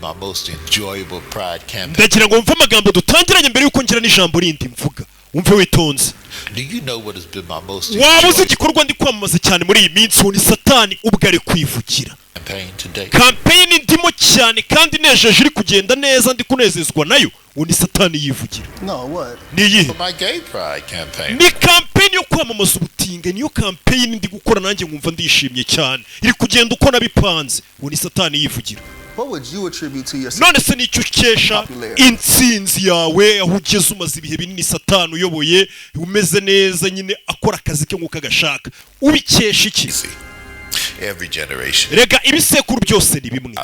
My most enjoyable pride campaign. ndagira ngo mve amagambo dutangiranye mbere yuko ngira n'ijambo rindi mvuga umve witonze. Do you know what has been my most waba uzi igikorwa ndi kwamamaza cyane muri iyi minsi ni satani ubwo ari kwivugira kampeyini ndimo cyane kandi nejeje iri kugenda neza ndi kunezezwa nayo ni satani yivugira. Ni iyihe? Ni kampeyini yo kwamamaza ubutinge, niyo kampeyini ndi gukora nanjye nkumva ndishimye cyane iri kugenda uko nabipanze ni satani yivugira. none se nicyo ukesha intsinzi yawe aho ugeze umaze ibihe binini satani uyoboye umeze neza nyine akora akazi ke nk'uko agashaka ubikesha iki? rega ibisekuru byose ni bimwe.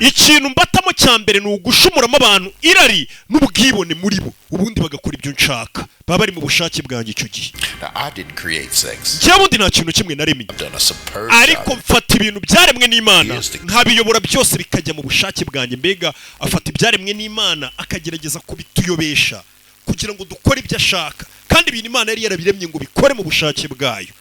ikintu mbatamo cya mbere ni ugushumuramo abantu irari n'ubwibone muri bo ubundi bagakora ibyo nshaka baba bari mu bushake bwanjye icyo gihe. bundi nta kintu kimwe naremye ariko mfata ibintu byaremwe n'Imana nkabiyobora byose bikajya mu bushake bwanjye. mbega afata ibyaremwe n'Imana akagerageza kubituyobesha kugira ngo dukore ibyo ashaka kandi ibintu Imana yari yarabiremye ngo bikore mu bushake bwayo.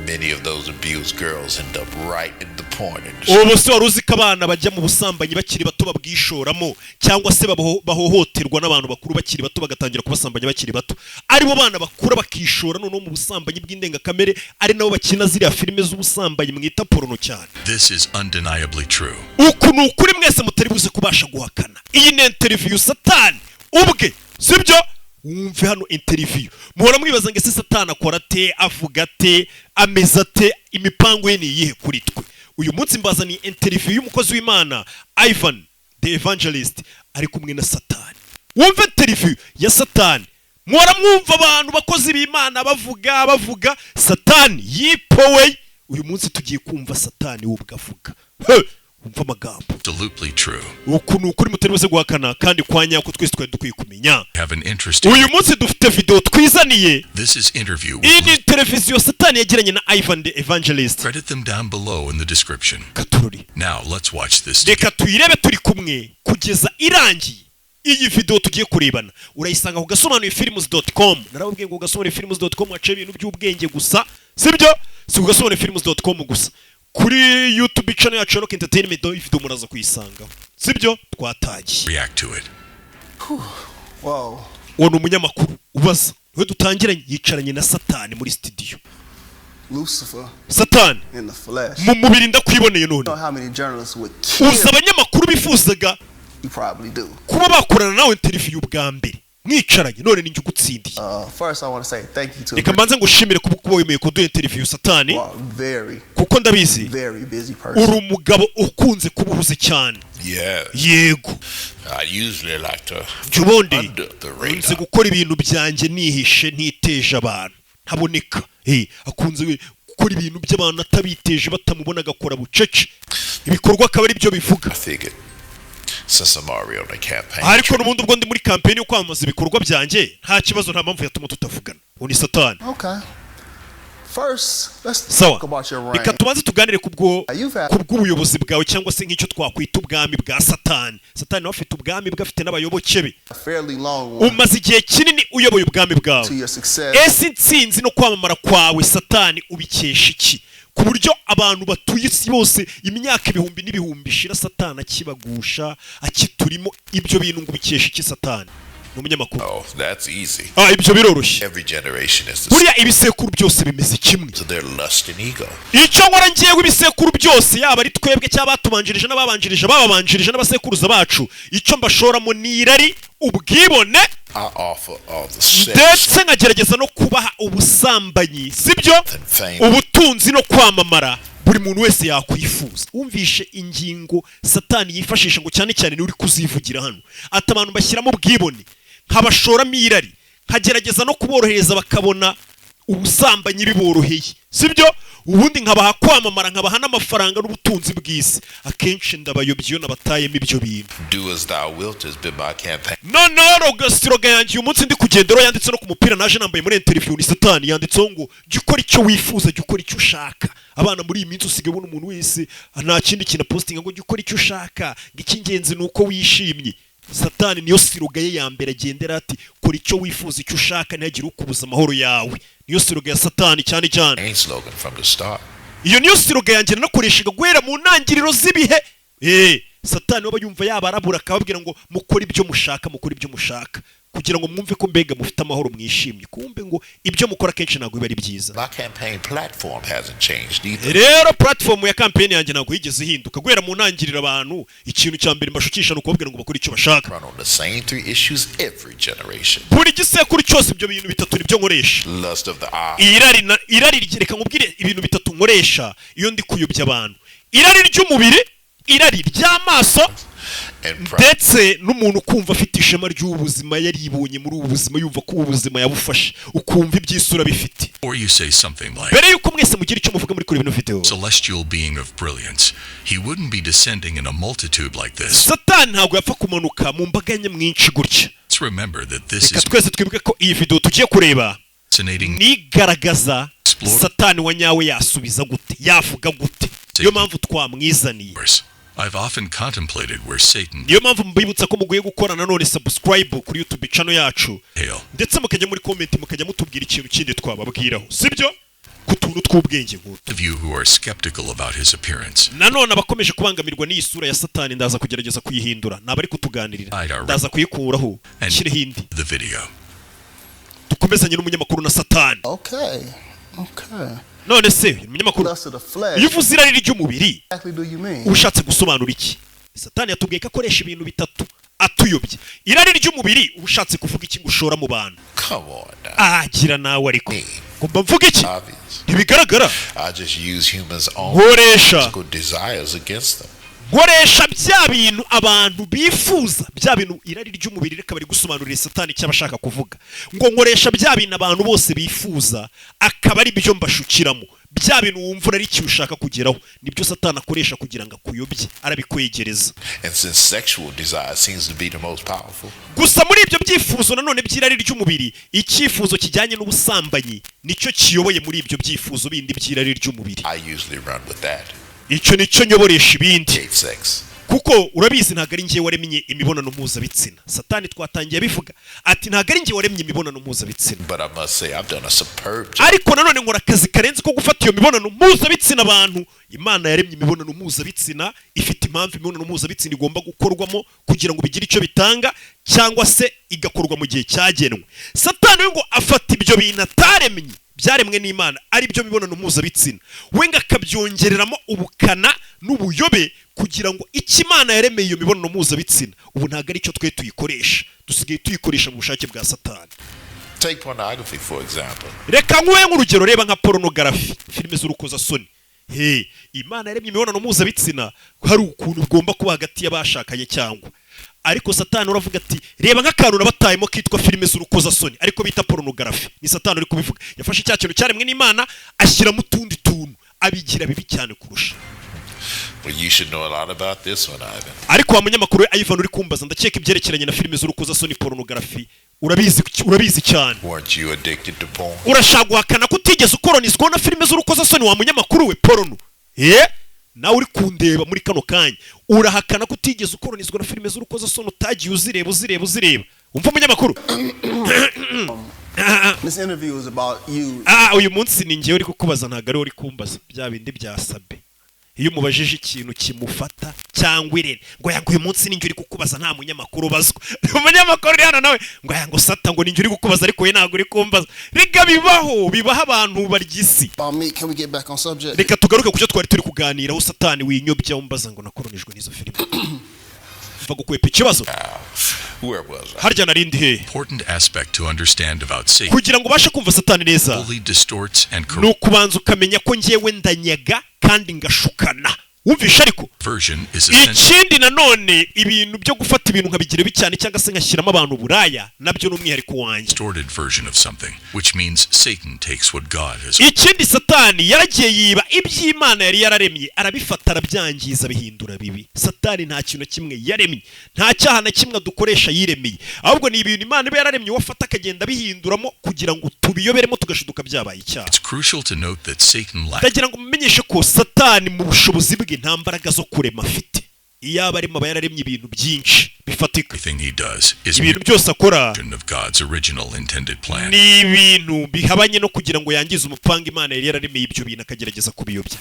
Many of those abused girls end up right in the porn industry. Ubu se waruzi ko abana bajya mu busambanyi bakiri bato babwishoramo cyangwa se bahohoterwa n'abantu bakuru bakiri bato bagatangira kubasambanya bakiri bato. Aribo bana bakura bakishora none mu busambanyi bw'indengakamere ari nabo bakina ziriya filime z'ubusambanyi mwita porno cyane. This is undeniably true. Uku ni ukuri mwese mutari buze kubasha guhakana. Iyi ni interview satani ubwe sibyo? Umve hano interview muhora mwibaza ngo ese satani akora ate avuga ate ameza ate imipango ye ni iyihe kuri twe. uyu munsi mbazaniye interview y'umukozi w'Imana Ivan the Evangelist ari kumwe na satani. wumve interview ya satani muhora mwumva abantu bakozi b'Imana bavuga satani yipowe. uyu munsi tugiye kumva satani ubwo avuga umva amagambo. Absolutely true. Ukuntu ukuri muteribuze guhakana kandi kwanya ko twese twari dukwiye kumenya. uyu munsi dufite video twizaniye. This is interview. Iyi televiziyo satani yagiranye na Ivan the Evangelist. Credit them down below in the description. Katururi. Now let's watch this. Reka tuyirebe turi kumwe kugeza irangiye. Iyi video tugiye kurebana urayisanga ku gasobanurefilms.com. narababwiye ngo gasobanurefilms.com ace ibintu by'ubwenge gusa sibyo? Si ku gasobanurefilms.com gusa. Kuri YouTube channel yacu Rock Entertainment video muraza kuyisanga sibyo? Twatagiye react to it. Wow. Wono umunyamakuru ubaza we dutangiranye yicaranye na satani muri studio. Lucifer satani in the flesh. mu mubiri ndakwiboneye none. How many journalists would kill? Uza abanyamakuru bifuzaga you probably do kuba bakorana nawe interview bwa mbere mwicaranye none ninjye ugutsindiye. First I want to say thank you to. Reka mbanze ngushimire kuba wemeye kuduha interview satani. Very. Kuko ndabizi. Very busy person. uri umugabo ukunze kubuhuze cyane. Yego. I usually like to Jubondi nzi gukora ibintu byanjye nihishe ntiteje abantu ntaboneka. Akunze gukora ibintu by'abantu atabiteje batamubona agakora bucece ibikorwa akaba ari byo bivuga. ariko n'ubundi ubwo ndi muri campaign yo kwamamaza ibikorwa byanjye nta kibazo nta mpamvu yatuma tutavugana. Uni satani. Okay. First, let's talk about your reign. Reka tubanze tuganire kubw'ubuyobozi bwawe cyangwa se nk'icyo twakwita ubwami bwa satani. Satani nawe afite ubwami bwe afite n'abayoboke be. Umaze igihe kinini uyoboye ubwami bwawe. Ese intsinzi no kwamamara kwawe satani ubikesha iki? Ku buryo abantu batuye isi bose imyaka ibihumbi n'ibihumbi shira satani akibagusha akiturimo ibyo bintu ngo bikesha iki satani? N'umunyamakuru. Oh, that's easy. Ibyo biroroshye. Every generation is the buriya ibisekuru byose bimeze kimwe. So their lust and ego. Icyo nkora ngiye ibisekuru byose yaba ari twebwe cyangwa batubanjirije n'ababanjirije bababanjirije n'abasekuruza bacu icyo mbashoramo ni irari ubwibone. Ndetse nkagerageza no kubaha ubusambanyi sibyo? Ubutunzi no kwamamara buri muntu wese yakwifuza. Umvishe ingingo satani yifashisha ngo cyane cyane ni uri kuzivugira hano ati abantu bashyiramo ubwibone nkabashoramo irari nkagerageza no kuborohereza bakabona ubusambanyi biboroheye sibyo? ubundi nkabaha kwamamara nkabaha n'amafaranga n'ubutunzi bw'isi. Akenshi ndabayobye iyo nabatayemo ibyo bintu. Do as thou wilt has been my campaign. No gastroga yanjye uyu munsi ndi kugendero yanditse no ku mupira naje nambaye muri interview ni satani yanditseho ngo gikora icyo wifuza gikora icyo ushaka. Abana muri iyi minsi usigaye ubona umuntu wese nta kindi kintu posting ngo gikora icyo ushaka gikingenzi nuko wishimye. Satani niyo siroga ye ya mbere agendera ati kora icyo wifuza icyo ushaka ntihagire ukubuza amahoro yawe. Niyo siroga ya satani cyane. Slogan from the start. Iyo niyo siroga yanjye nakoreshaga guhera mu ntangiriro z'ibihe Satani waba yumva yabarabura akababwira ngo mukora ibyo mushaka kugira ngo mwumve ko mbega mufite amahoro mwishimye, kumbe ngo ibyo mukora kenshi ntabwo biba ari byiza. Rero platform ya campaign yanjye ntabwo yigeze ihinduka guhera mu ntangiriro. Abantu ikintu cya mbere mbashukisha no kubabwira ngo bakore icyo bashaka. Buri gisekuru cyose ibyo bintu bitatu nibyo nkoresha. Irari reka nkubwire ibintu bitatu nkoresha iyo ndi kuyobya abantu: irari ry'umubiri, irari ry'amaso, ndetse n'umuntu kumva afite ishema ry'ubuzima yaribonye muri ubu buzima, yumva ko ubuzima yabufashe, ukumva ibyisura bifite. Mbere yuko mwese mugira icyo muvuga muri kuri bino video, celestial being of brilliance, he wouldn't be descending in a multitude like this. Satani ntabwo yapfa kumanuka mu mbaga nyamwinshi gutya. Let's remember that this is twese twibuke ko iyi video tugiye kureba nigaragaza Satani wa nyawe yasubiza gute, yavuga gute. Niyo mpamvu twamwizaniye. I've often contemplated where Satan. Niyo mpamvu mbibutsa ko muguye gukora nanone subscribe kuri YouTube channel yacu, ndetse mukajya muri comment mukajya mutubwira ikintu kindi twababwiraho, sibyo? Ku tuntu tw'ubwenge nk'utu. Of you who are skeptical about his appearance. Nanone abakomeje kubangamirwa n'iyi sura ya Satani ndaza kugerageza kuyihindura, nabari kutuganirira, ndaza kuyikuraho shire hindi. The video. Dukomezanye n'umunyamakuru na Satani. Okay. None se umunyamakuru, iyo uvuze irari ry'umubiri ushatse gusobanura iki? Satani yatubwiye ko akoresha ibintu bitatu atuyobye. Irari ry'umubiri ushatse kuvuga iki gushora mu bantu? Agira nawe ariko kumva mvuga iki? Ntibigaragara. Nkoresha bya bintu abantu bifuza, bya bintu irari ry'umubiri. Reka bari gusobanurira Satani icyo abashaka kuvuga, ngo nkoresha bya bintu abantu bose bifuza akaba ari byo mbashukiramo. Bya bintu wumva ari icyo ushaka kugeraho nibyo Satani akoresha kugira ngo akuyobye, arabikwegereza. Gusa muri ibyo byifuzo nanone by'irari ry'umubiri, icyifuzo kijyanye n'ubusambanyi nicyo kiyoboye muri ibyo byifuzo bindi by'irari ry'umubiri. Icyo nicyo nyoboresha ibindi, kuko urabizi ntabwo ari njye waremye imibonano mpuzabitsina. Satani twatangiye bivuga ati ntabwo ari njye waremye imibonano mpuzabitsina, ariko nanone nkora akazi karenze ko gufata iyo mibonano mpuzabitsina abantu. Imana yaremye imibonano mpuzabitsina, ifite impamvu imibonano mpuzabitsina igomba gukorwamo kugira ngo bigire icyo bitanga, cyangwa se igakorwa mu gihe cyagenwe. Satani we ngo afata ibyo bintu ataremye byaremwe n'Imana ari byo mibonano mpuzabitsina, we ngo akabyongereramo ubukana n'ubuyobe kugira ngo Imana yaremeye iyo mibonano mpuzabitsina ubu ntabwo ari cyo twe tuyikoresha, dusigaye tuyikoresha mu bushake bwa Satani. Take pornography for example. Reka nguhe nk'urugero, reba nka pornography, filime z'urukozasoni. Imana yaremye imibonano mpuzabitsina hari ukuntu ugomba kuba hagati y'abashakanye cyangwa, ariko Satani uravuga ati reba nk'akantu nabatayemo kitwa filime z'urukozasoni ariko bita pornography. Ni Satani uri kubivuga, yafashe cya kintu cyaremwe n'Imana ashyiramo utundi tuntu abigira bibi cyane kurusha. Well, you should know a lot about this one, Ivan. Ariko wa munyamakuru Ivan uri kumbaza, ndakeka ibyerekeranye na filime z'urukozasoni pornography urabizi cyane. Weren't you addicted to porn? Urashaka guhakana ko utigeze ukoronizwa na filime z'urukozasoni wa munyamakuru we porno? Nawe uri kundeba muri kano kanya urahakana ko utigeze ukoronizwa na filime z'urukozasoni, utagiye uzireba. Umva munyamakuru. This interview is about you. Uyu munsi ni njye uri kukubaza, ntago ari uri kumbaza bya bindi byasabe. Iyo mubajije ikintu kimufata cyangwa irene ngo yango uyu munsi ninjye uri kukubaza, nta munyamakuru bazwa. Umunyamakuru hano nawe ngo yango Sata ngo ninjye uri kukubaza ariko we ntago uri kumbaza. Rega bibaho abantu baryisi. Can we get back on subject? Reka tugaruke kucyo twari turi kuganiraho. Satani winyobya umbaza ngo nakoronijwe n'izo filime. Va gukwepa ikibazo. Harya narindi he. Important aspect to understand about Satan. Kugira ngo bashe kumva Satani neza, Fully distorts and corrupts. Nukubanza ukamenya ko ngiyewe ndanyaga kandi ngashukana. Wumvisha ariko ikindi nanone ibintu byo gufata ibintu nkabigira bicyane cyangwa se nkashyiramo abantu buraya nabyo n'umwihariko wanjye. Distorted version of something, which means Satan takes what God has. Ikindi Satani yaragiye yiba iby'Imana yari yararemye arabifata arabyangiza bihindura bibi. Satani nta kintu kimwe yaremye, nta cyaha na kimwe dukoresha yiremeye, ahubwo ni ibintu Imana iba yararemye wafata akagenda bihinduramo kugira ngo tubiyoberemo tugashuduka byabaye icyaha. It's crucial to note that Satan lacks. Ndagira ngo mumenyeshe ko Satani mu bushobozi bwe nta mbaraga zo kurema afite. Iyaba arimo aba yararemye ibintu byinshi bifatika. Ibintu byose akora ni ibintu bihabanye no kugira ngo yangize umupanga Imana yari yararemeye ibyo bintu akagerageza kubiyobya.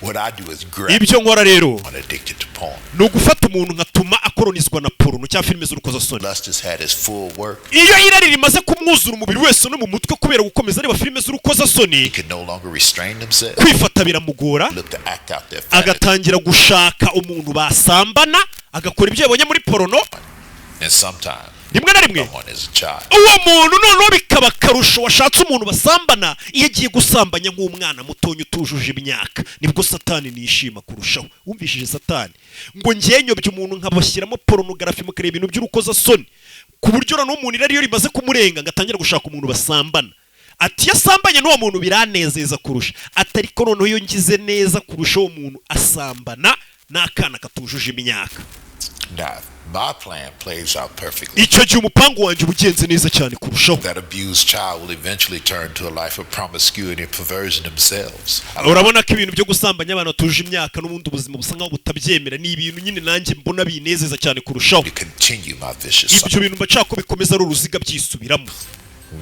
What I do is grab ibyo nkora rero addicted to porn. ni ugufata umuntu nkatuma akoronizwa na porno cyangwa filime z'urukozasoni. Lust has had its full work. Iyo irari rimaze kumwuzura umubiri wese no mu mutwe kubera gukomeza areba filime z'urukozasoni, He can no longer restrain himself. kwifata biramugora, Look to act out their fantasy. agatangira gushaka umuntu basambana, agakora ibyo yabonye muri porno. And sometimes rimwe na rimwe someone is a child. uwo muntu noneho bikaba akarusho washatse umuntu basambana iyo agiye gusambanya nk'umwana mutonya utujuje imyaka, nibwo satani nishima kurushaho. Wumvishije satani ngo ngiye nyobye umuntu nkabashyiramo pornography mukareba ibintu by'urukozasoni ku buryo noneho umuntu irari iyo rimaze kumurenga ngatangira gushaka umuntu basambana. Ati yasambanye n'uwo muntu biranezeza kurusha, atari ko noneho iyo ngize neza kurusha uwo muntu asambana n'akana katujuje imyaka. Now, my plan plays out perfectly. Icyo gihe umupango wanjye ubugenze neza cyane kurushaho. That abused child will eventually turn to a life of promiscuity and perversion themselves. Urabona ko ibintu byo gusambanya abantu batuje imyaka n'ubundi ubuzima busa nkaho butabyemera, ni ibintu nyine nanjye mbona binezeza cyane kurushaho. To continue my vicious cycle. Ibyo bintu mbashaka ko bikomeza ari uruziga byisubiramo.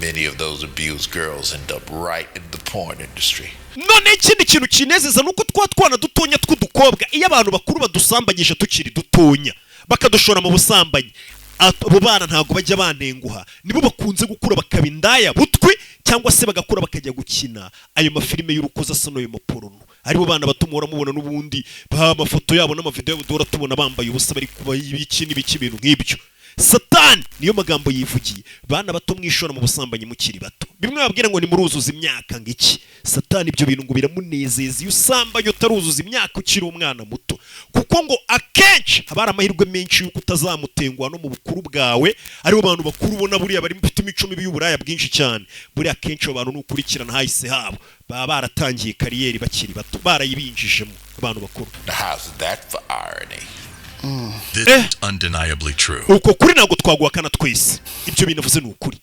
Many of those abused girls end up right in the porn industry. None ikindi kintu kinezeza nuko twana dutonya tw'udukobwa iyo abantu bakuru badusambanyije tukiri dutonya bakadushora mu busambanyi, abo bana ntago bajya banenguha, nibo bakunze gukura bakaba indaya butwi cyangwa se bagakura bakajya gukina ayo mafilime y'urukozasoni ayo maporno. Aribo bana batumura mubona n'ubundi ba amafoto yabo n'amavideo yabo dora tubona bambaye ubusa bari kuba ibiki ibintu nk'ibyo. Satani niyo magambo yivugiye, bana bato mwishora mu busambanyi mukiri bato. Bimwe babwira ngo ni muruzuza imyaka ngiki. Satani ibyo bintu ngo biramunezeza iyo usambanye utaruzuza imyaka ukiri umwana muto, kuko ngo akenshi habara amahirwe menshi yuko utazamutengwa no mu bukuru bwawe. Aribo bantu bakuru ubona buriya bari mufite imico mibi y'uburaya bwinshi cyane, buriya akenshi abantu nukurikirana hahise habo baba baratangiye kariyeri bakiri bato barayibinjijemo abantu bakuru. How's that for irony? This is undeniably true. Uko kuri ntabwo twaguhakana twese, ibyo binavuze ni ukuri.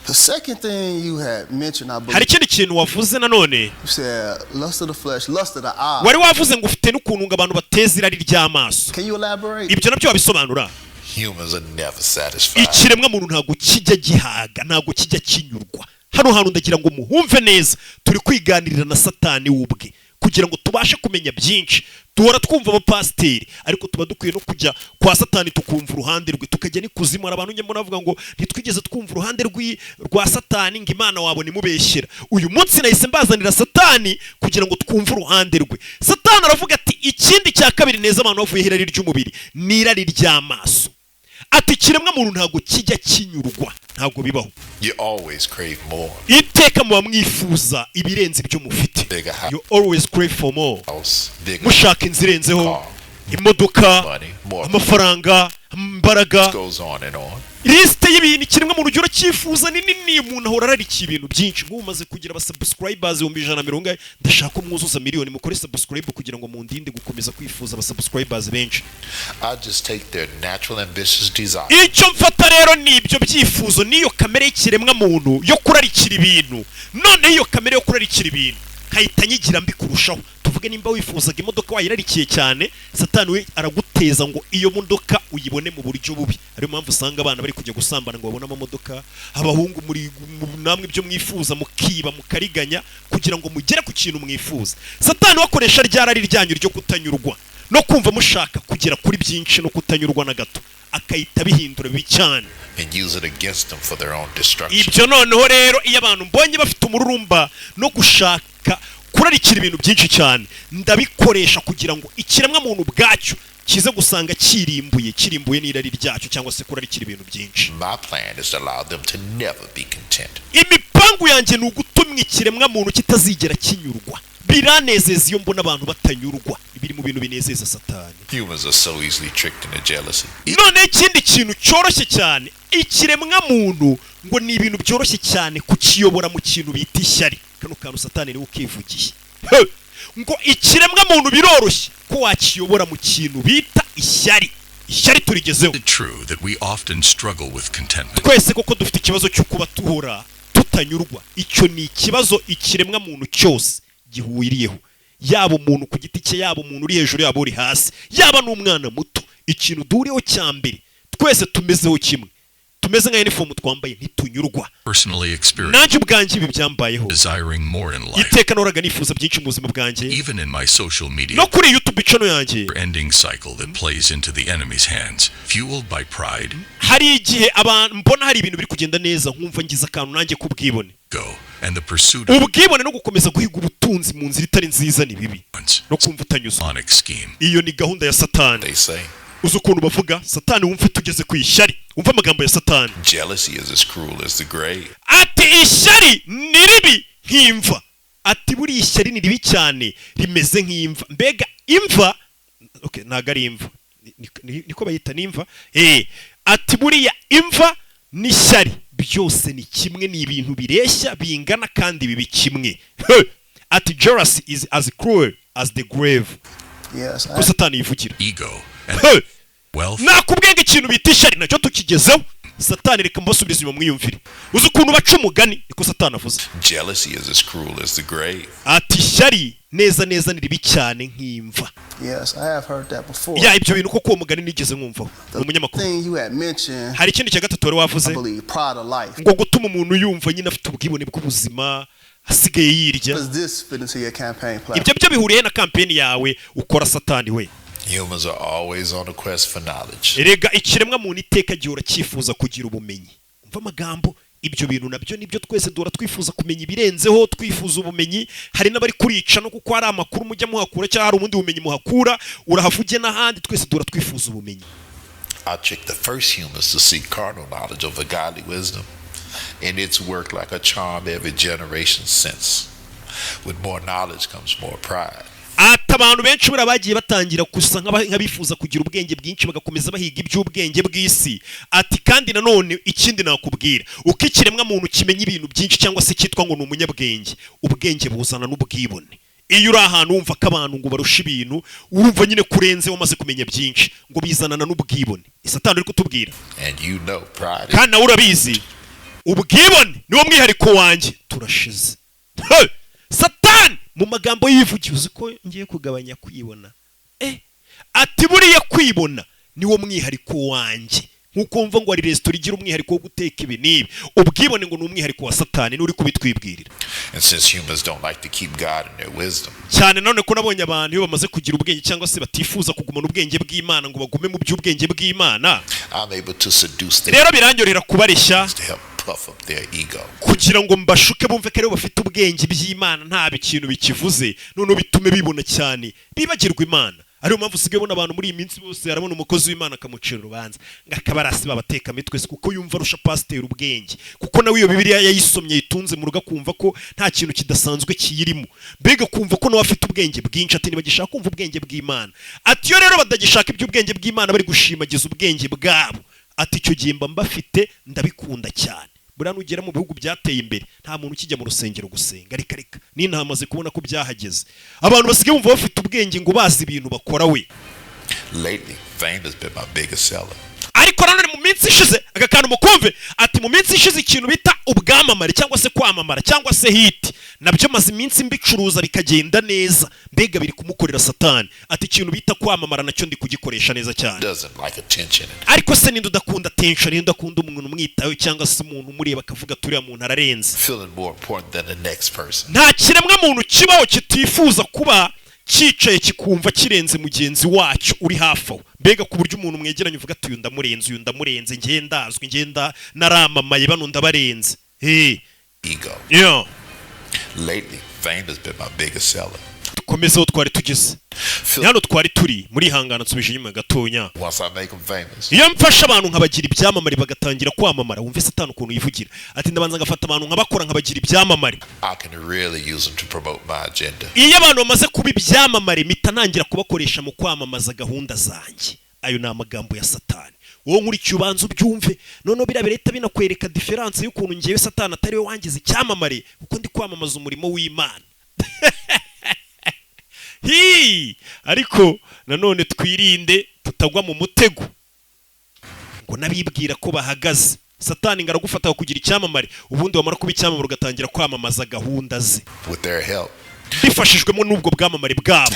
The second thing you had mentioned, I believe, hari ikindi kintu wavuze nanone, you said lust of the flesh, lust of the eye. wari wavuze ngo ufite n'ukuntu ngo abantu bateza irari ry'amaso. Can you elaborate? Ibyo nabyo wabisobanura. Humans are never satisfied. Ikiremwa muntu ntabwo kijya gihaga, ntabwo kijya kinyurwa. Hano hantu ndagira ngo muhumve neza, turi kwiganirira na Satani ubwe kugira ngo tubashe kumenya byinshi. Duhora twumva abapasiteri ariko tuba dukwiye no kujya kwa Satani tukumva uruhande rwe, tukajya n'ikuzimu. Abantu nyemo navuga ngo ntitwigeze twumva uruhande rwa Satani, ngo Imana wabona imubeshyera. Uyu munsi nahise mbazanira Satani kugira ngo twumve uruhande rwe. Satani aravuga ati ikindi cya kabiri neza abantu bavuye irari ry'umubiri ni irari ry'amaso. Ati ikiremwa muntu ntabwo kijya kinyurwa, ntabwo bibaho. You always crave more. Iteka muba mwifuza ibirenze ibyo mufite. You always crave for more. Mushaka inzirenzeho, imodoka, amafaranga, imbaraga. Liste y'ibintu ikiremwa muntu ujya cyifuza ni nini. Umuntu ahora ararikiye ibintu byinshi. Ngo umaze kugira aba subscribers 150, ndashaka umwuzuza miliyoni mukore subscribe kugira ngo mundinde gukomeza kwifuza aba subscribers benshi. I just take their natural ambitious desire. Icyo mfata rero ni ibyo byifuzo, niyo kamere y'ikiremwa muntu yo kurarikira ibintu. None iyo kamere yo kurarikira ibintu kahita nyigira mbi kurushaho. Tuvuge nimba wifuzaga imodoka wayirarikiye cyane, Satani we araguteza ngo iyo modoka uyibone mu buryo bubi. Ariyo mpamvu usanga abana bari kujya gusambana ngo babone amamodoka, abahungu muri namwe ibyo mwifuza mukiba mukariganya kugira ngo mugere ku kintu mwifuza. Satani wakoresha ryarari ryanyu ryo kutanyurwa no kumva mushaka kugera kuri byinshi no kutanyurwa na gato, akayita bihindura bibi cyane and use it against them for their own destruction. Ibyo noneho rero iyo abantu mbonye bafite umururumba no gushaka kurarikira ibintu byinshi cyane, ndabikoresha kugira ngo ikiremwa muntu bwacyo kize gusanga kirimbuye n'irari ryacyo cyangwa se kurarikira ibintu byinshi. My plan is to allow them to never be content. Imipangu yanjye ni ugutumwa ikiremwa muntu kitazigera kinyurwa. Biranezeza iyo mbona abantu batanyurwa, biri mu bintu binezeza Satani. Humans are so easily tricked into jealousy. None ikindi kintu cyoroshye cyane, ikiremwa muntu ngo ni ibintu byoroshye cyane kukiyobora mu kintu bita ishyari. Kano kantu Satani niwe ukivugiye. Ngo ikiremwa muntu biroroshye ko wakiyobora mu kintu bita ishyari. Ishyari turigezeho. True that we often struggle with contentment. Twese koko dufite ikibazo cyo kuba tuhora tutanyurwa. Icyo ni ikibazo ikiremwa muntu cyose gihuriyeho, yaba umuntu ku giti cye, yaba umuntu uri hejuru, yaba uri hasi, yaba n'umwana muto. Ikintu duhuriyeho cya mbere, twese tumezeho kimwe, tumeze nka uniform twambaye ntitunyurwa. Personally experienced. Nanjye ubwanjye ibi byambayeho. Desiring more in life. Iteka noraga nifuza byinshi mu buzima bwanjye. Even in my social media. No kuri YouTube channel yanjye. Ending cycle that plays into the enemy's hands, fueled by pride. Hari igihe abantu mbona hari ibintu biri kugenda neza nkumva ngize akantu nanjye kubwibone. Go and the pursuit of ubwibone no gukomeza guhiga ubutunzi mu nzira itari nziza ni bibi no kumva utanyuzwa. Iyo ni gahunda ya Satani. Uzi ukuntu bavuga Satani wumve tugeze ku ishyari. Umva amagambo ya Satani. Jealousy is as cruel as the grave. Ati ishyari ni ribi nk'imva. Ati buri ishyari ni ribi cyane rimeze nk'imva. Mbega imva okay ntago ari imva niko bayita n'imva. Ati buriya imva n'ishyari byose ni kimwe, ni ibintu bireshya bingana kandi bibi kimwe. Ati jealousy is as cruel as the grave. Yes. Ko Satani yivugira. Ego. Wealth. Nakubwenga ikintu bita ishyari nacyo tukigezeho. Satani reka mbasubirize inyuma mwiyumvire. Uzi ukuntu baca umugani niko Satani avuze. Jealousy is as cruel as the grave. Ati ishyari neza neza ni ribi cyane nk'imva. Yes, I have heard that before. Ya ibyo bintu koko umugani nigeze nkumvaho mu munyamakuru. Thing you had mentioned. Hari ikindi cya gatatu wari wavuze. I believe pride of life. Ngo gutuma umuntu yumva nyine afite ubwibone bw'ubuzima asigaye yirya. Does this fit into your campaign plan? Ibyo byo bihuriye na campaign yawe ukora Satani we. Humans are always on a quest for knowledge. Erega ikiremwa muntu iteka gihora cyifuza kugira ubumenyi. Umva amagambo ibyo bintu nabyo nibyo twese dora twifuza kumenya ibirenzeho, twifuza ubumenyi. Hari n'abari kurica no kuko hari amakuru mujya muhakura cyangwa hari ubundi bumenyi muhakura urahavuge n'ahandi, twese dora twifuza ubumenyi. I tricked the first humans to seek carnal knowledge over godly wisdom, and it's worked like a charm every generation since. With more knowledge comes more pride. Ati abantu benshi bagiye batangira gusa nk'abifuza kugira ubwenge bwinshi bagakomeza bahiga iby'ubwenge bw'isi. Ati kandi nanone ikindi nakubwira uko ikiremwa muntu kimenya ibintu byinshi cyangwa se cyitwa ngo ni umunyabwenge, ubwenge buzana n'ubwibone. Iyo uri ahantu wumva ko abantu ngo barusha ibintu urumva nyine kurenze wamaze kumenya byinshi ngo bizanana n'ubwibone. Satani uri kutubwira. And you know pride. Kandi nawe urabizi ubwibone niwo mwihariko wanjye turashize. Satani mu magambo yivugiye uzi ko ngiye kugabanya kwibona. Ati buriya kwibona niwo mwihariko wanjye. Nkuko mva ngo ari restaurant igira umwihariko wo guteka ibi nibi. Ubwibone ngo ni umwihariko wa Satani n'uri kubitwibwirira. And since humans don't like to keep God in their wisdom. Cyane none ko nabonye abantu iyo bamaze kugira ubwenge cyangwa se batifuza kugumana ubwenge bw'Imana ngo bagume mu by'ubwenge bw'Imana. I'm able to seduce them. Rero biranyorera kubareshya. Puff up their ego. Kugira ngo mbashuke bumve ko bafite ubwenge by'Imana nta bikintu bikivuze none bitume bibona cyane bibagirwa Imana. Ariyo mpamvu usigaye ubona abantu muri iyi minsi bose arabona umukozi w'Imana akamucira urubanza ngakabarasi babateka mitwe kuko yumva arusha pasteur ubwenge, kuko nawe iyo Bibiliya yayisomye yitunze mu ruga kumva ko nta kintu kidasanzwe kiyirimo, mbega kumva ko nawe afite ubwenge bwinshi. Ati nibagishaka kumva ubwenge bw'Imana. Ati yo rero badagishaka iby'ubwenge bw'Imana bari gushimagiza ubwenge bwabo. Ati icyo gihe mba mbafite ndabikunda cyane. Buriya nugera mu bihugu byateye imbere nta muntu ukijya mu rusengero gusenga reka n'intamaze kubona ko byahageze. Abantu basigaye bumva bafite ubwenge ngo bazi ibintu bakora we. Lately, fame has been my biggest seller. Ariko nanone mu minsi ishize agakantu mukumve ati mu minsi ishize ikintu bita ubwamamare cyangwa se kwamamara cyangwa se hit nabyo maze iminsi mbicuruza bikagenda neza, mbega biri kumukorera Satani. Ati ikintu bita kwamamara nacyo ndi kugikoresha neza cyane. Ariko se ninde udakunda attention, ninde udakunda umuntu umwitaho cyangwa se umuntu umureba akavuga turiya muntu ararenze. Nta kiremwa muntu kibaho kitifuza kuba cyicaye kikumva kirenze mugenzi wacyo uri hafi aho, mbega ku buryo umuntu mwegeranye uvuga ati uyu ndamurenze ngendazwe ngenda naramamaye bano ndabarenze. Ego. Yeah. Lately, fame has been my biggest seller. Komeza aho twari tugeze. Hano twari turi muri hangana nsubije inyuma gatonya. Once I make them famous. Iyo mfasha abantu nkabagira ibyamamare bagatangira kwamamara wumve Satani ukuntu yivugira. Ati ndabanza ngafata abantu nkabakora nkabagira ibyamamare. I can really use them to promote my agenda. Iyo abantu bamaze kuba ibyamamare mpita ntangira kubakoresha mu kwamamaza gahunda zanjye. Ayo ni amagambo ya Satani. Wowe nkurikiye ubanza ubyumve noneho birabireta binakwereka difference y'ukuntu ngiye Satani atari we wangize icyamamare kuko ndi kwamamaza umurimo w'Imana. Ariko nanone twirinde tutagwa mu mutego ngo nabibwira ko bahagaze. Satani ngaragufata kugira icyamamare ubundi wamara kuba icyamamare ugatangira kwamamaza gahunda ze. With their help, bifashijwemo n'ubwo bwamamare bwabo.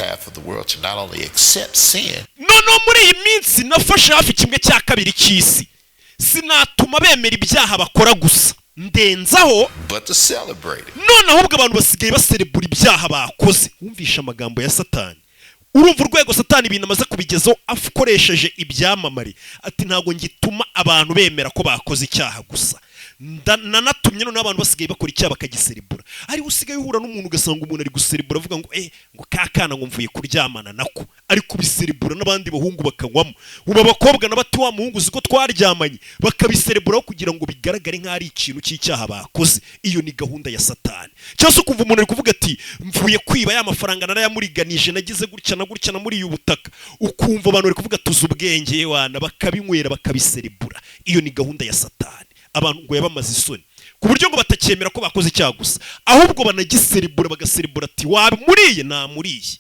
No muri iyi minsi nafashe hafi kimwe cya kabiri cy'isi sinatuma bemera ibyaha bakora gusa ndenzaho but to celebrate it. none ahubwo abantu basigaye baserebura ibyaha bakoze. Wumvisha amagambo ya Satani. Urumva urwego Satani ibintu amaze kubigezaho akoresheje ibyamamare. Ati ntago ngituma abantu bemera ko bakoze icyaha gusa, nanatumye none abantu basigaye bakora icyaha bakagiserebura. Ari usigaye uhura n'umuntu ugasanga umuntu ari guserebura avuga ngo ngo kakana ngo mvuye kuryamana nako, ari kubiserebura n'abandi bahungu bakanywamo. Uba bakobwa n'abati wa muhungu ziko twaryamanye bakabisereburaho kugira ngo bigaragare nk'ari ikintu cy'icyaha bakoze. Iyo ni gahunda ya Satani. Cyose ukumva umuntu ari kuvuga ati mvuye kwiba ya mafaranga narayamuriganije nagize gutya na gutya na muri uyu butaka, ukumva abantu bari kuvuga tuzi ubwenge wana bakabinywera bakabiserebura. Iyo ni gahunda ya Satani. Abantu ngo yabamaze isoni ku buryo ngo batakemera ko bakoze icyaha gusa, ahubwo banagiserebura bagaserebura ati wamuriye namuriye.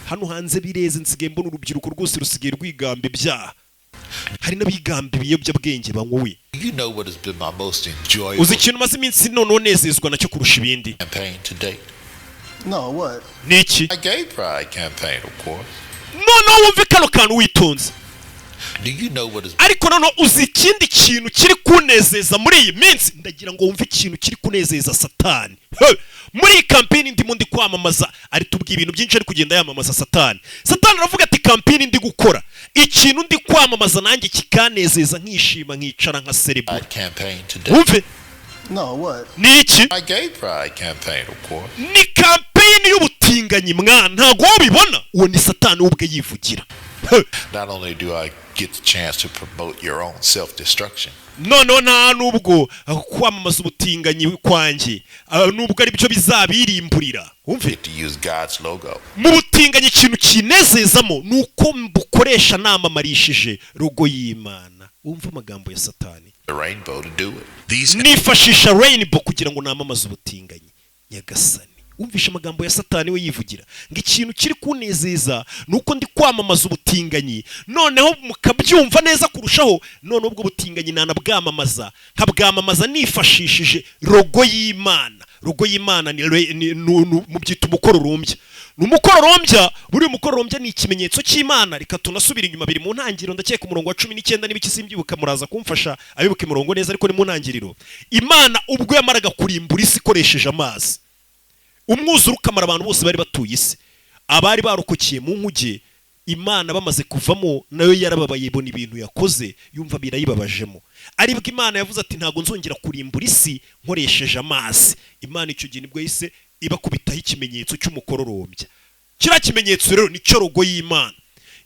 Hano hanze bireze nsigaye mbona urubyiruko rwose rusigaye rwigamba ibyaha, hari n'abigamba ibiyobyabwenge banywowe. You know what has been my most enjoyable uzi ikintu maze iminsi none unezezwa nacyo kurusha ibindi? campaign to date? No, what? Niki? My gay pride campaign, of course. None wumve kano kantu witonze. Do you know what is ariko none uzi ikindi kintu kiri kunezeza muri iyi minsi? Ndagira ngo wumve ikintu kiri kunezeza Satani. Muri iyi campaign ndimo ndi kwamamaza, ari tubwiye ibintu byinshi ari kugenda yamamaza Satani. Satani aravuga ati campaign ndi gukora ikintu ndi kwamamaza nanjye kikanezeza nkishima nkicara nka celebrate campaign today? Wumve. No, what? Niki? My gay pride campaign, of course. Ni campaign y'ubutinganyi mwana, ntago wabibona? Uwo ni Satani ubwe yivugira. Not only do I get the chance to promote your own self-destruction, none nta nubwo kwamamaza ubutinganyi kwanjye nubwo ari byo bizabirimburira. Wumve, to use God's logo. mu butinganyi ikintu kinezezamo nuko mbukoresha namamarishije logo y'Imana. Wumva amagambo ya Satani. The rainbow to do it. Nifashisha rainbow kugira ngo namamaze ubutinganyi. Nyagasani, umvisha amagambo ya Satani we yivugira ngo ikintu kiri kunezeza nuko ndi kwamamaza ubutinganyi, noneho mukabyumva neza kurushaho. None ubwo butinganyi nanabwamamaza, nkabwamamaza nifashishije logo y'Imana. Logo y'Imana ni mubyita umukororombya. N'umukororombya, buri umukororombya ni ikimenyetso cy'Imana. Reka tunasubira inyuma biri mu ntangiriro, ndakeka umurongo wa 19 n'ibiki simbyibuka, muraza kumfasha abibuke umurongo neza, ariko ni mu ntangiriro. Imana ubwo yamaraga kurimbura isi ikoresheje amazi, umwuzure ukamara abantu bose bari batuye isi, abari barokokiye mu nkuge, Imana bamaze kuvamo nayo yarababaye, ibona ibintu yakoze yumva birayibabajemo. Aribwo Imana yavuze ati ntago nzongera kurimbura isi nkoresheje amazi. Imana icyo gihe nibwo yise ibakubitaho ikimenyetso cy'umukororombya. Kira kimenyetso rero ni cyo logo y'Imana,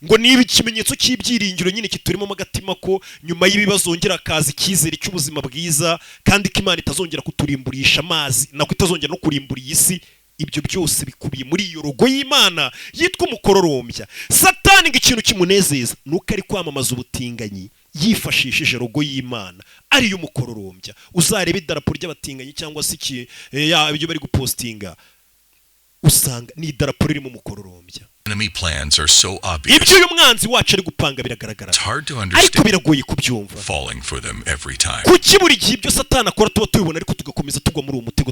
ngo niba ikimenyetso cy'ibyiringiro nyine kiturimo magatima ko nyuma y'ibibazo zongera kaza icyizere cy'ubuzima bwiza, kandi ko Imana itazongera kuturimburisha amazi nako itazongera no kurimbura isi. Ibyo byose bikubiye muri iyo logo y'Imana yitwa umukororombya. Satani ngo ikintu kimunezeza nuko ari kwamamaza ubutinganyi yifashishije logo y'Imana ari yo umukororombya. Uzarebe idarapo ry'abatinganyi cyangwa se ibyo bari gupostinga, usanga ni idarapo ririmo umukororombya. Enemy plans are so obvious. Ibyo uyu mwanzi wacu ari gupanga biragaragara, It's hard to ariko understand biragoye kubyumva. falling for them every time. Kuki buri gihe ibyo Satani akora tuba tubibona, ariko tugakomeza tugwa muri uwo mutego,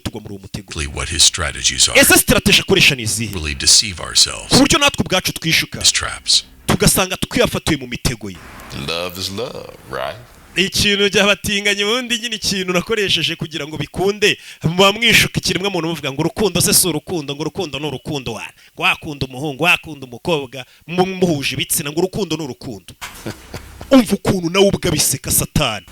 What his strategies are. Ese strategy akoresha ni izihe? Really deceive Ku ourselves. buryo natwe ubwacu twishuka, His traps. tugasanga twiyafatuye mu mitego ye. Love is love, right? Ikintu cy'abatinganyi ubundi nyine ikintu nakoresheje kugira ngo bikunde, muba mwishuka ikiremwa muntu muvuga ngo urukundo se si urukundo, ngo urukundo ni urukundo wana, ngo wakunda umuhungu wakunda umukobwa muhuje ibitsina, ngo urukundo ni urukundo. Umva ukuntu nawe ubwo biseka Satani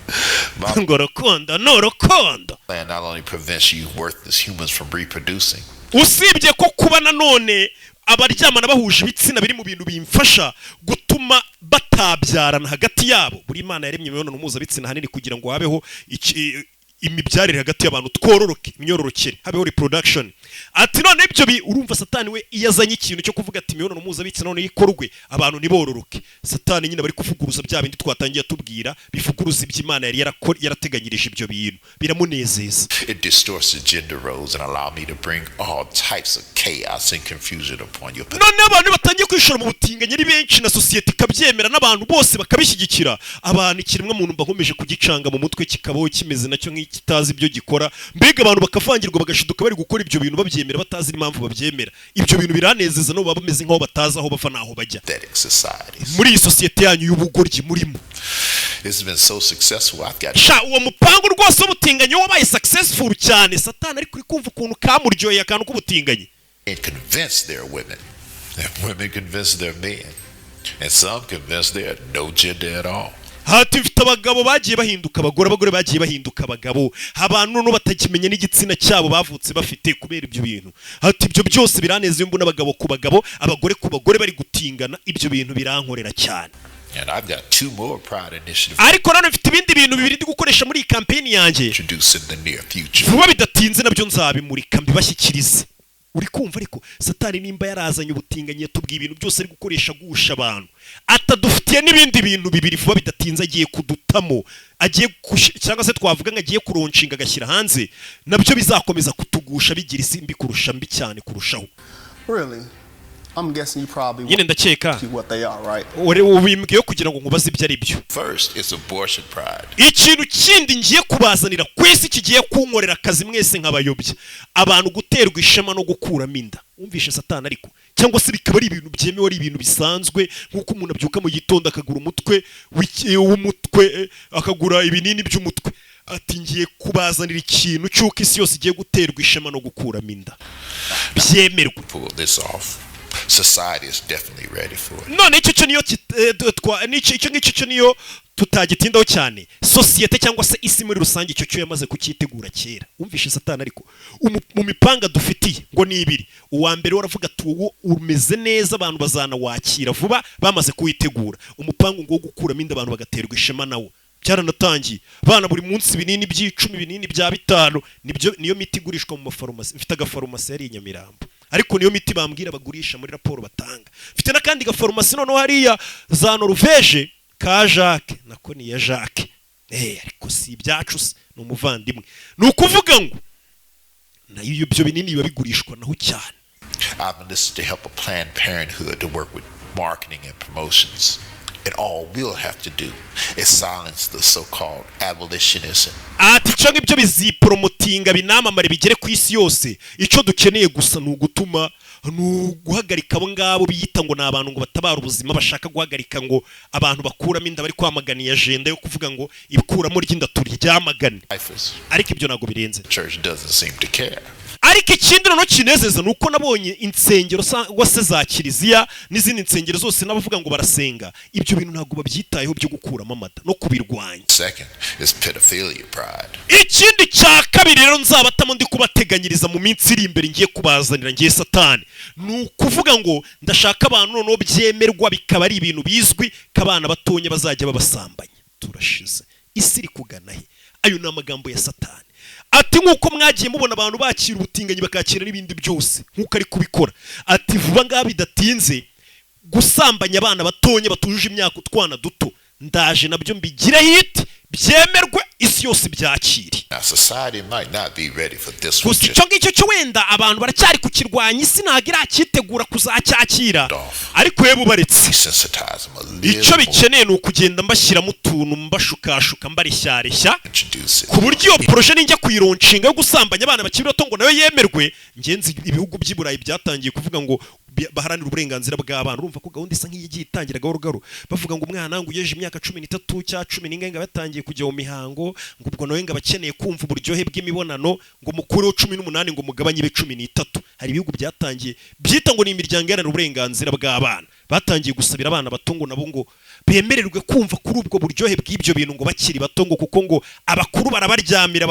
ngo urukundo ni urukundo. And not only prevents you worthless humans from reproducing, usibye ko kuba nanone abaryamana bahuje ibitsina biri mu bintu bimfasha gutuma batabyarana hagati yabo. Buri Imana yaremye imibonano mpuzabitsina hanini kugira ngo habeho imibyarire hagati y'abantu, twororoke, imyororokere, habeho reproduction. Ati none ibyo urumva Satani we iyazanye ikintu cyo kuvuga ati imibonano mpuzabitsina none yikorwe abantu nibororoke. Satani nyine bari kuvuguruza bya bindi twatangiye tubwira, bivuguruza iby'Imana yari yarateganyirije ibyo bintu, biramunezeza. it distorts the gender roles and allow me to bring all types of chaos and confusion upon your people. None abantu batangiye kwishora mu butinganyi ari benshi, na society ikabyemera n'abantu bose bakabishyigikira. Abantu ikiremwa muntu bakomeje kugicanga mu mutwe kikabaho kimeze nacyo nk'ikitazi ibyo gikora, mbega abantu bakavangirwa bagashiduka bari gukora ibyo bintu babyemera batazi impamvu babyemera. Ibyo bintu biranezeza no baba bameze nk'aho batazi aho bava naho bajya Pathetic societies. muri iyi society yanyu y'ubugoryi murimo. It's been so successful. I've got sha uwo mupango rwose w'ubutinganyi wabaye successful cyane Satani ari kuri kumva ukuntu kamuryoye akantu k'ubutinganyi and convince their women. And women convince their men. And some convince they are no gender at all. hati mfite abagabo bagiye bahinduka abagore bagiye bahinduka abagabo abantu no batakimenya n'igitsina cyabo bavutse bafite kubera ibyo bintu hati ibyo byose biraneze mbona abagabo ku bagabo abagore ku bagore bari gutingana ibyo bintu birankorera cyane. And I've got 2 more pride initiatives ariko none mfite ibindi bintu bibiri ndi gukoresha muri campaign yanjye introduce in the near future. vuba bidatinze nabyo nzabimurika mbibashyikirize. uri kumva ariko Satani nimba yarazanye ubutinganye yatubwiye ibintu byose ari gukoresha gusha abantu atadufitiye n'ibindi bintu bibiri vuba bidatinze agiye kudutamo agiye cyangwa se twavuga ngo agiye kuronshinga agashyira hanze nabyo bizakomeza kutugusha bigira isimbi kurusha mbi cyane kurushaho. Really? I'm guessing you probably nyine ndakeka what they are, right? ubimbwiye kugira ngo nkubaze ibyo ari byo. First, it's abortion pride. ikintu kindi ngiye kubazanira kwisi kigiye kunkorera akazi mwese nk'abayobya abantu guterwa ishema no gukuramo inda. umvishe Satani ariko cyangwa se bikaba ari ibintu byemewe ari ibintu bisanzwe nk'uko umuntu abyuka mu gitondo akagura umutwe w'umutwe akagura ibinini by'umutwe ati ngiye kubazanira ikintu cy'uko isi yose igiye guterwa ishema no gukuramo inda byemerwe. Pull this off. Society is definitely ready for it. none icyo niyo icyo niyo tutagitindaho cyane societe cyangwa se isi muri rusange icyo cyo yamaze kukitegura kera. umvishe Satani ariko mu mipanga dufitiye ngo ni ibiri uwa mbere waravuga ati uwo umeze neza abantu bazana wakira vuba bamaze kuwitegura umupango ngo gukuramo inda abantu bagaterwa ishema nawo cyaranatangiye bana buri munsi binini by'icumi binini bya 5 niyo miti igurishwa mu mafarumasi. mfite agafarumasi yari Nyamirambo ariko niyo miti bambwira bagurisha muri raporo batanga. mfite nakandi gafarumasi noneho hariya za Norvege ka Jacques nako ni ya Jacques ariko si ibyacu ni umuvandimwe ni ukuvuga ngo nayo ibyo binini biba bigurishwa naho cyane. I've enlisted to help a Planned Parenthood to work with marketing and promotions. And all we'll have to do is silence the so-called abolitionists. ati cyo ngibyo bizipromotinga binamamare bigere ku isi yose icyo dukeneye gusa ni ugutuma guhagarika abo ngabo biyita ngo n'abantu ngo batabara ubuzima bashaka guhagarika ngo abantu bakuramo inda bari kwamaganiye agenda yo kuvuga ngo ibikuramo ry'inda turyamagane ariko ibyo nago birenze. Church doesn't seem to care. ariko ikindi no kinezeza nuko nabonye insengero se za kiliziya n'izindi nsengero zose n'abavuga ngo barasenga ibyo bintu ntago babyitayeho byo gukuramo amata no kubirwanya. Second is pedophilia pride. ikindi cya kabiri rero nzabatamo ndi kubateganyiriza mu minsi iri imbere ngiye kubazanira ngiye Satani nukuvuga ngo ndashaka abantu noneho byemerwa bikaba ari ibintu bizwi kabana batonya bazajya babasambanya. turashize isi iri kugana he? ayo ni amagambo ya Satani. ati nkuko mwagiye mubona abantu bakira ubutinganyi bakakira n'ibindi byose nkuko ari kubikora ati vuba ngaho bidatinze gusambanya abana batonye batujuje imyaka utwana duto ndaje nabyo mbigira hit byemerwe isi yose byakiri. Society might not be ready for this. gusa icyo ngicyo cyo wenda abantu baracyari kukirwanya isi ntagira akitegura kuzacyakira ariko yebo baretse icyo bikeneye ni ukugenda mbashyiramo utuntu mbashukashuka mbarishyareshya ku buryo iyo projet ninjya kuyironshinga yo gusambanya abana bakiri bato ngo nayo yemerwe ngenzi ibihugu by'i Burayi byatangiye kuvuga ngo baharanira uburenganzira bw'abana. urumva ko gahunda isa nk'iyigiye itangira gahoro bavuga ngo umwana ngo ugeje imyaka 13 cya 10 nga batangiye kujya mu mihango ngo ubwo nawe ngo abakeneye kumva uburyohe bw'imibonano ngo mukuru 18 ngo mugabanye ibe 13. hari ibihugu byatangiye byita ngo ni imiryango iharanira uburenganzira bw'abana batangiye gusabira abana batongo nabo ngo bemererwe kumva kuri ubwo buryohe bw'ibyo bintu ngo bakiri batongo kuko ngo abakuru barabaryamira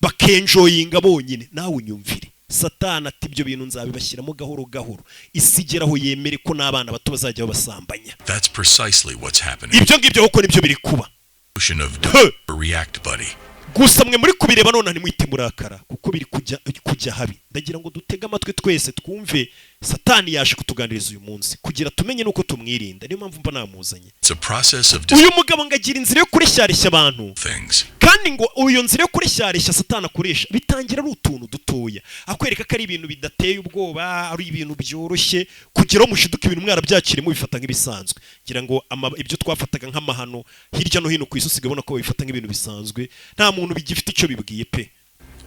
bakenjoyinga bonyine. nawe unyumvire Satani ati ibyo bintu nzabibashyiramo gahoro isigeraho yemere ko n'abana bato bazajya babasambanya. That's precisely what's happening. ibyo ngibyo uko nibyo biri kuba. React buddy. gusa mwe muri kubireba none ntimwite murakara kuko biri kujya habi. ndagira ngo dutege amatwi twese twumve Satani yaje kutuganiriza uyu munsi kugira tumenye nuko tumwirinda. niyo mpamvu mba namuzanye. uyu mugabo ngagira inzira yo kureshyareshya abantu kandi ngo uyu nzira yo kureshyareshya Satani akoresha bitangira ari utuntu dutoya akwereka ko ari ibintu bidateye ubwoba ari ibintu byoroshye kugira ngo mushiduke ibintu mwarabyakirimo bifata nk'ibisanzwe. ngira ngo ibyo twafataga nk'amahano hirya no hino ku isi usigabona ko bifata nk'ibintu bisanzwe nta muntu bigifite icyo bibwiye pe.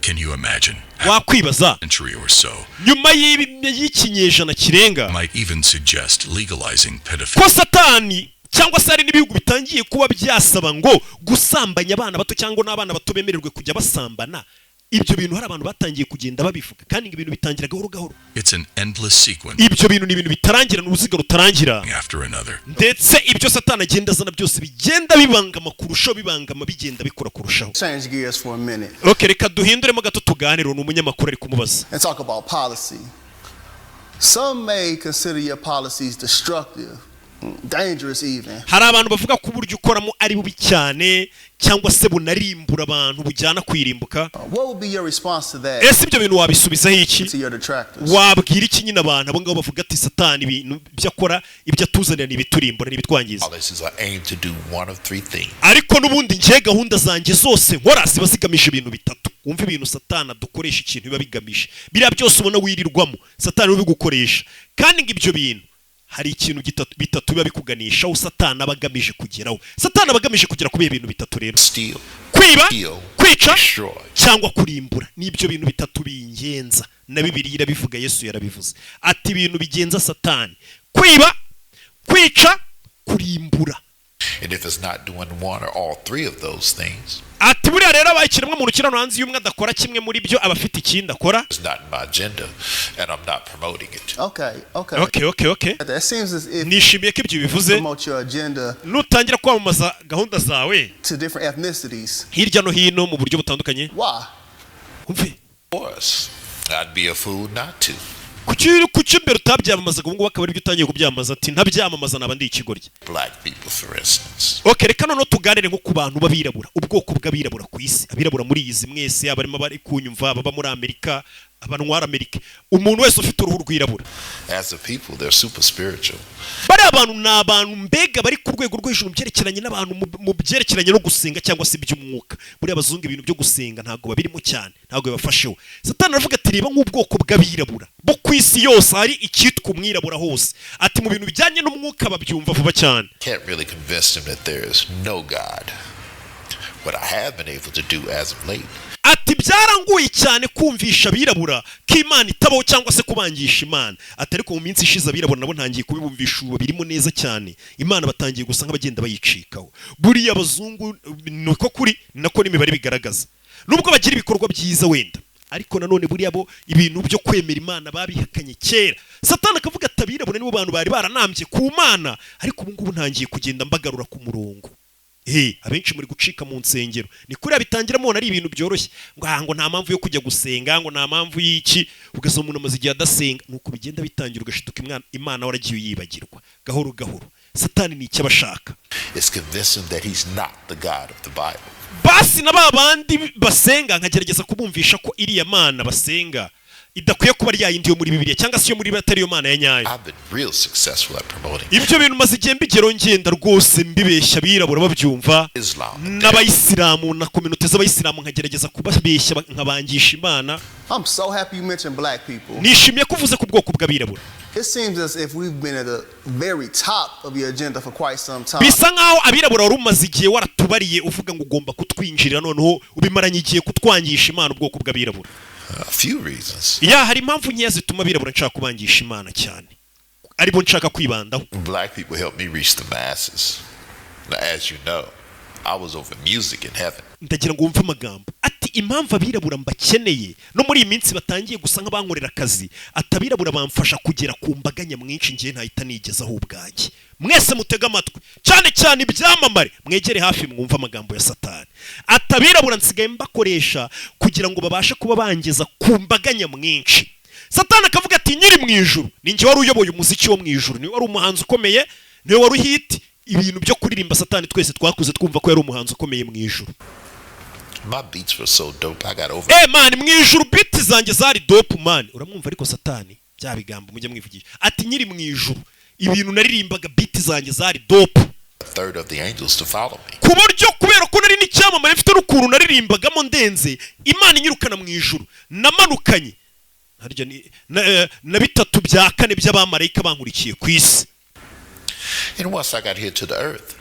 Can you imagine? wakwibaza Century or so. nyuma y'ikinyejana kirenga Might even suggest legalizing pedophilia. ko Satani cyangwa se hari n'ibihugu bitangiye kuba byasaba ngo gusambanya abana bato cyangwa n'abana bato bemererwe kujya basambana. Ibyo bintu hari abantu batangiye kugenda babivuga kandi ibintu bitangira gahoro gahoro. It's an endless sequence. Ibyo bintu ni ibintu bitarangira n'uruziga rutarangira. After another. Ndetse ibyo Satani agenda azana byose bigenda bibangama kurushaho bibangama bigenda bikora kurushaho. Change gears for a minute. Okay, reka duhinduremo gato tuganire n'umunyamakuru ari kumubaza. And talk about policy. Some may consider your policies destructive, dangerous even. Hari abantu bavuga ko uburyo ukoramo ari bubi cyane cyangwa se bunarimbura abantu bujyana kwirimbuka. What would be your response to that? Ese ibyo bintu wabisubizaho iki? To your detractors. Wabwira iki nyine abantu abo ngabo bavuga ati Satani ibintu byakora ibyo atuzanira ni biturimbura ni bitwangiza. Policies are aimed to do one of three things. Ariko nubundi ngiye gahunda zanjye zose nkora ziba zigamije ibintu bitatu. Wumva ibintu Satani dukoresha ikintu biba bigamije. Biriya byose ubona wirirwamo Satani uri gukoresha. Kandi ngibyo bintu hari ikintu bitatu biba bikuganisha aho Satani abagamije kugeraho. Satani abagamije kugera ku bintu bitatu rero. Kwiba, kwica cyangwa kurimbura. Nibyo bintu bitatu bingenza. Na Bibiliya irabivuga, Yesu yarabivuze. Ati ibintu bigenza Satani: kwiba, kwica, kurimbura. And if it's not doing one or all three of those things, ati buriya rero abayikiremwe mu rukirano hanze y'umwe adakora kimwe muri byo aba afite ikindi akora. It's not in my agenda and I'm not promoting it. Okay. That seems as if nishimiye ko ibyo bivuze promote your agenda nutangira kwamamaza gahunda zawe to different ethnicities hirya no hino mu buryo butandukanye. Why? Umve, Of course, I'd be a fool not to. kuki mbere utabyamamaza ngo bakaba ari byo utangiye kubyamamaza ati ntabyamamaza naba ndi ikigoryi. Black people, for instance. Okay, reka noneho tuganire nko ku bantu b'abirabura, ubwoko bw'abirabura ku isi. Abirabura muri izi mwese abarimo bari kunyumva baba muri Amerika, abanwara Amerika, umuntu wese ufite uruhu rwirabura. As a people, they're super spiritual. Bari abantu ni abantu mbega bari ku rwego rwo hejuru byerekeranye n'abantu mu byerekeranye no gusenga cyangwa se iby'umwuka. Buri abazungu ibintu byo gusenga ntago babirimo cyane, ntago bibafasheho. Satani aravuga ati reba nk'ubwoko bw'abirabura bo ku isi yose hari icyitwa umwirabura hose. Ati mu bintu bijyanye n'umwuka babyumva vuba cyane. Can't really convince them that there is no God. What I have been able to do as of late. Ati byaranguye cyane kumvisha abirabura ko Imana itabaho cyangwa se kubangisha Imana. Ati ariko mu minsi ishize abirabura nabo ntangiye kubibumvisha ubu birimo neza cyane. Imana batangiye gusa nk'abagenda bayicikaho. Buriya abazungu nuko kuri nako n'imibare bigaragaza. Nubwo bagira ibikorwa byiza wenda, ariko nanone buriya bo ibintu byo kwemera Imana babihakanye kera. Satani akavuga ati abirabura nibo bantu bari baranambye ku Mana, ariko ubu ngubu ntangiye kugenda mbagarura ku murongo. Abenshi muri gucika mu nsengero ni kuri bitangira mubona ari ibintu byoroshye ngo nta mpamvu yo kujya gusenga, ngo nta mpamvu y'iki, ugaza umuntu amaze igihe adasenga. Nuko bigenda bitangira ugashituka Imana waragiye uyibagirwa gahoro gahoro. Satani ni icyo abashaka. It's convincing that he's not the God of the Bible. Basi na babandi basenga nkagerageza kubumvisha ko iriya Mana basenga idakwiye kuba ari yindi yo muri Bibiliya cyangwa se yo muri batari yo Mana ya nyayo. I've been real successful at promoting ibyo bintu maze igihe mbigero ngenda rwose mbibeshya abirabura babyumva n'abayisilamu na community z'abayisilamu nkagerageza kubabeshya nkabangisha Imana. I'm so happy you mentioned black people. Nishimiye kuvuze ku bwoko bw'abirabura. It seems as if we've been at the very top of your agenda for quite some time. Bisa nkaho abirabura wari umaze igihe waratubariye uvuga ngo ugomba kutwinjirira, noneho ubimaranye igihe kutwangisha Imana ubwoko bw'abirabura. A few reasons. Hari impamvu nkeya zituma abirabura nshaka kubangisha Imana cyane, aribo nshaka kwibandaho. Black people help me reach the masses. Now, as you know, I was over music in heaven. Ndagira ngo wumve amagambo ati impamvu abirabura mbakeneye no muri iyi minsi batangiye gusa nk'abankorera akazi, atabirabura bamfasha kugera ku mbaga nyamwinshi ngiye ntahita nigezaho ubwanjye. Mwese mutega amatwi cyane cyane ibyamamare, mwegere hafi mwumva amagambo ya Satani. Atabirabura nsigaye mbakoresha kugira ngo babashe kuba bangeza ku mbaga nyamwinshi. Satani akavuga ati nyiri mu ijuru, ninjye wari uyoboye umuziki wo mu ijuru, ni wari umuhanzi ukomeye, ni wari hit ibintu byo kuririmba. Satani twese twakuze twumva ko yari umuhanzi ukomeye mu ijuru. My beats were so dope, I got over. Man, mu ijuru beat zanjye zari dope man. Uramwumva ariko Satani bya bigambo mujye mwivugisha. Ati nyiri mu ijuru ibintu naririmbaga beat zanjye zari dope. A third of the angels to follow me. Ku buryo kubera ko nari n'icyamamare mfite n'ukuntu naririmbagamo ndenze, Imana inyirukana mu ijuru namanukanye harya na bitatu bya kane by'abamarayika bankurikiye ku isi. And once I got here to the earth,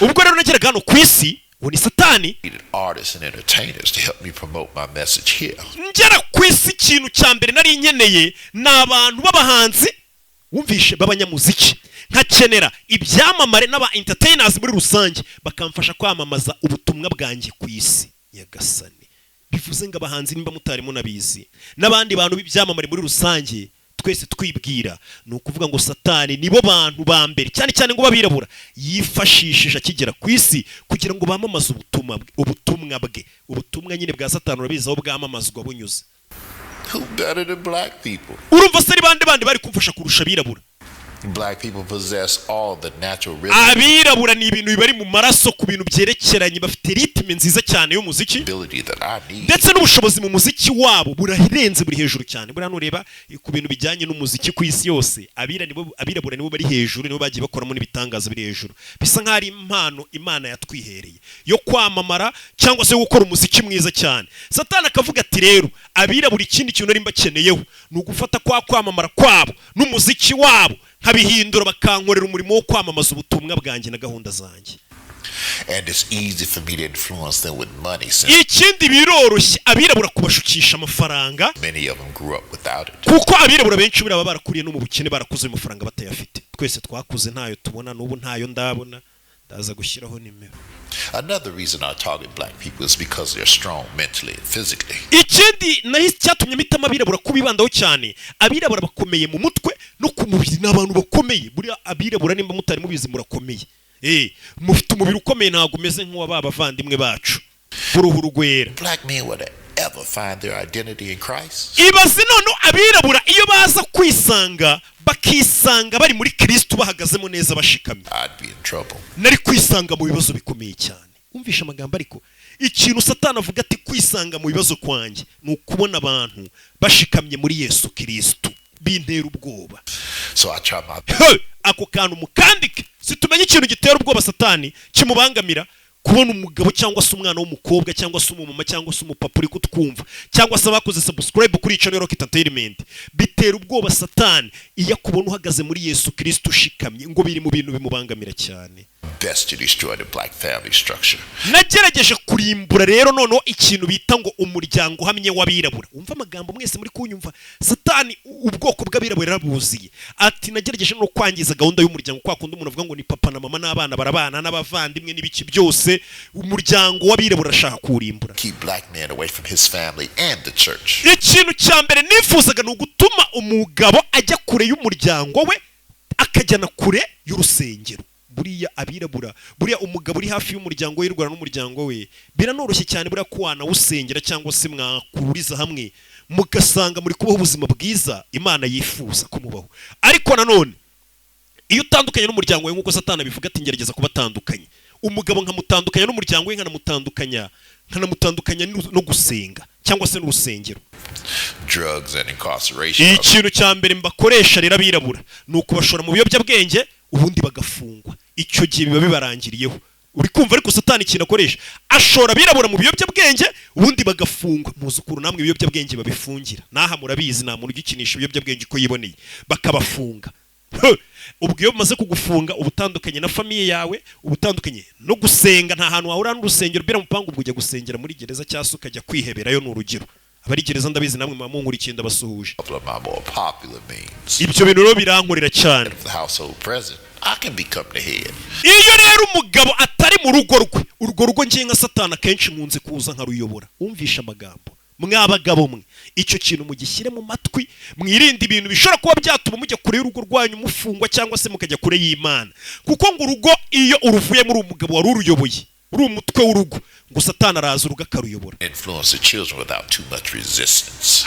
ubwo rero nageraga hano ku isi, ni Satani needed artists and entertainers to help me promote my message here. Ngera ku isi ikintu cya mbere nari nkeneye ni abantu b'abahanzi wumvishe b'abanyamuziki nkakenera ibyamamare n'aba entertainers muri rusange bakamfasha kwamamaza ubutumwa bwanjye ku isi. Nyagasani, bivuze ngo abahanzi nimba mutarimo nabizi n'abandi bantu b'ibyamamare muri rusange twese twibwira ni ukuvuga ngo Satani nibo bantu ba mbere cyane cyane ngo babirabura yifashishije akigera ku isi kugira ngo bamamaze ubutumwa bwe. Ubutumwa nyine bwa Satani urabizi aho bwamamazwa bunyuze. Who better than black people? Urumva se bandi bari kumfasha kurusha abirabura? Black people possess all the natural rhythm. Abirabura ni ibintu bibari mu maraso ku bintu byerekeranye, bafite ritme nziza cyane y'umuziki ndetse n'ubushobozi mu muziki wabo burahirenze, buri hejuru cyane. Buriya nureba ku bintu bijyanye n'umuziki ku isi yose abirabura nibo bari hejuru, nibo bagiye bakoramo n'ibitangaza biri hejuru. Bisa nk'aho ari impano Imana yatwihereye yo kwamamara cyangwa se gukora umuziki mwiza cyane. Satani akavuga ati rero abirabura ikindi kintu nari mbakeneyeho ni ugufata kwa kwamamara kwabo n'umuziki wabo nkabihindura bakankorera umurimo wo kwamamaza ubutumwa bwanjye na gahunda zanjye. And it's easy for me to influence them with money. Ikindi biroroshye abirabura kubashukisha amafaranga. Many of them grew up without it. Kuko abirabura benshi buri barakuriye no mu bukene, barakuze amafaranga batayafite. Twese twakuze ntayo tubona, n'ubu ntayo ndabona, ndaza gushyiraho nimero. Another reason I target black people is because they're strong mentally and physically. Ikindi nahise cyatumye mitama abirabura kubibandaho cyane. Abirabura bakomeye mu mutwe no ku mubiri, n'abantu bakomeye. Buri abirabura nimba mutari mubizi murakomeye. Mufite umubiri ukomeye, ntago umeze nk'uwa bavandimwe bacu uruhu rugwera. Black men would ever find their identity in Christ? Ibaze none abirabura iyo baza kwisanga bakisanga bari muri Kristo bahagazemo neza bashikamye, I'd be in trouble. Nari kwisanga mu bibazo bikomeye cyane. Umvisha amagambo ariko ikintu Satani avuga ati kwisanga mu bibazo kwanjye ni ukubona abantu bashikamye muri Yesu Kristo, bintera ubwoba. So I try my ako kantu mukandike situmenye ikintu gitera ubwoba Satani kimubangamira, kubona umugabo cyangwa se umwana w'umukobwa cyangwa se umumama cyangwa se umupapa uri kutwumva cyangwa se abakoze subscribe kuri Channel Rock Entertainment, bitera ubwoba Satani iyo kubona uhagaze muri Yesu Kristo ushikamye, ngo biri mu bintu bimubangamira cyane. Best to destroy the black family structure. Nagerageje kurimbura rero noneho ikintu bita ngo umuryango hamye w'abirabura. Umva amagambo mwese muri kunyumva, Satani ubwoko bw'abirabura yarabuziye ati nagerageje no kwangiza gahunda y'umuryango, kwa kundi umuntu avuga ngo ni papa na mama n'abana barabana n'abavandimwe n'ibiki byose, umuryango w'abirabura ashaka kurimbura. Keep black men away from his family and the church. Ikintu cya mbere nifuzaga ni ugutuma umugabo ajya kure y'umuryango we akajyana kure y'urusengero. Buriya abirabura, buriya umugabo uri hafi y'umuryango we y'urwana n'umuryango we biranoroshye cyane, buriya kwana usengera cyangwa se mwakururiza hamwe mugasanga muri kubaho ubuzima bwiza Imana yifuza kumubaho. Ariko nanone iyo utandukanye n'umuryango we nk'uko Satani bivuga ati ngerageza kubatandukanya, umugabo nkamutandukanya n'umuryango we nkanamutandukanya no gusenga cyangwa se n'urusengero. Drugs and incarceration. Ikintu cya mbere mbakoresha rero abirabura ni ukubashora mu biyobyabwenge ubundi bagafungwa. Icyo gihe biba bibarangiriyeho. Uri kumva ariko Satani ikintu akoresha ashora abirabura mu biyobyabwenge ubundi bagafungwa. Muzukuru namwe ibiyobyabwenge babifungira, naha murabizi nta muntu ugikinisha ibiyobyabwenge ko yiboneye, bakabafunga. Ubwo iyo bamaze kugufunga ubutandukanye na famiye yawe, ubutandukanye no gusenga, nta hantu wahura n'urusengero bira mupangu, ubwo ujya gusengera muri gereza cyangwa se ukajya kwiheberayo. N'urugero abari gereza ndabizi namwe mamunkurikiye ndabasuhuje. Ibyo bintu rero birankorera cyane. Iyo rero umugabo atari mu rugo rwe, urwo rugo ngiye nka Satani akenshi nkunze kuza nkaruyobora. Umvisha amagambo mwabagabo mwe, icyo kintu mugishyire mu matwi, mwirinde ibintu bishobora kuba byatuma mujya kure y'urugo rwanyu mufungwa cyangwa se mukajya kure y'Imana. Kuko ngo urugo iyo uruvuye muri umugabo wari uruyoboye, uri umutwe w'urugo, ngo Satani araza urugo akaruyobora.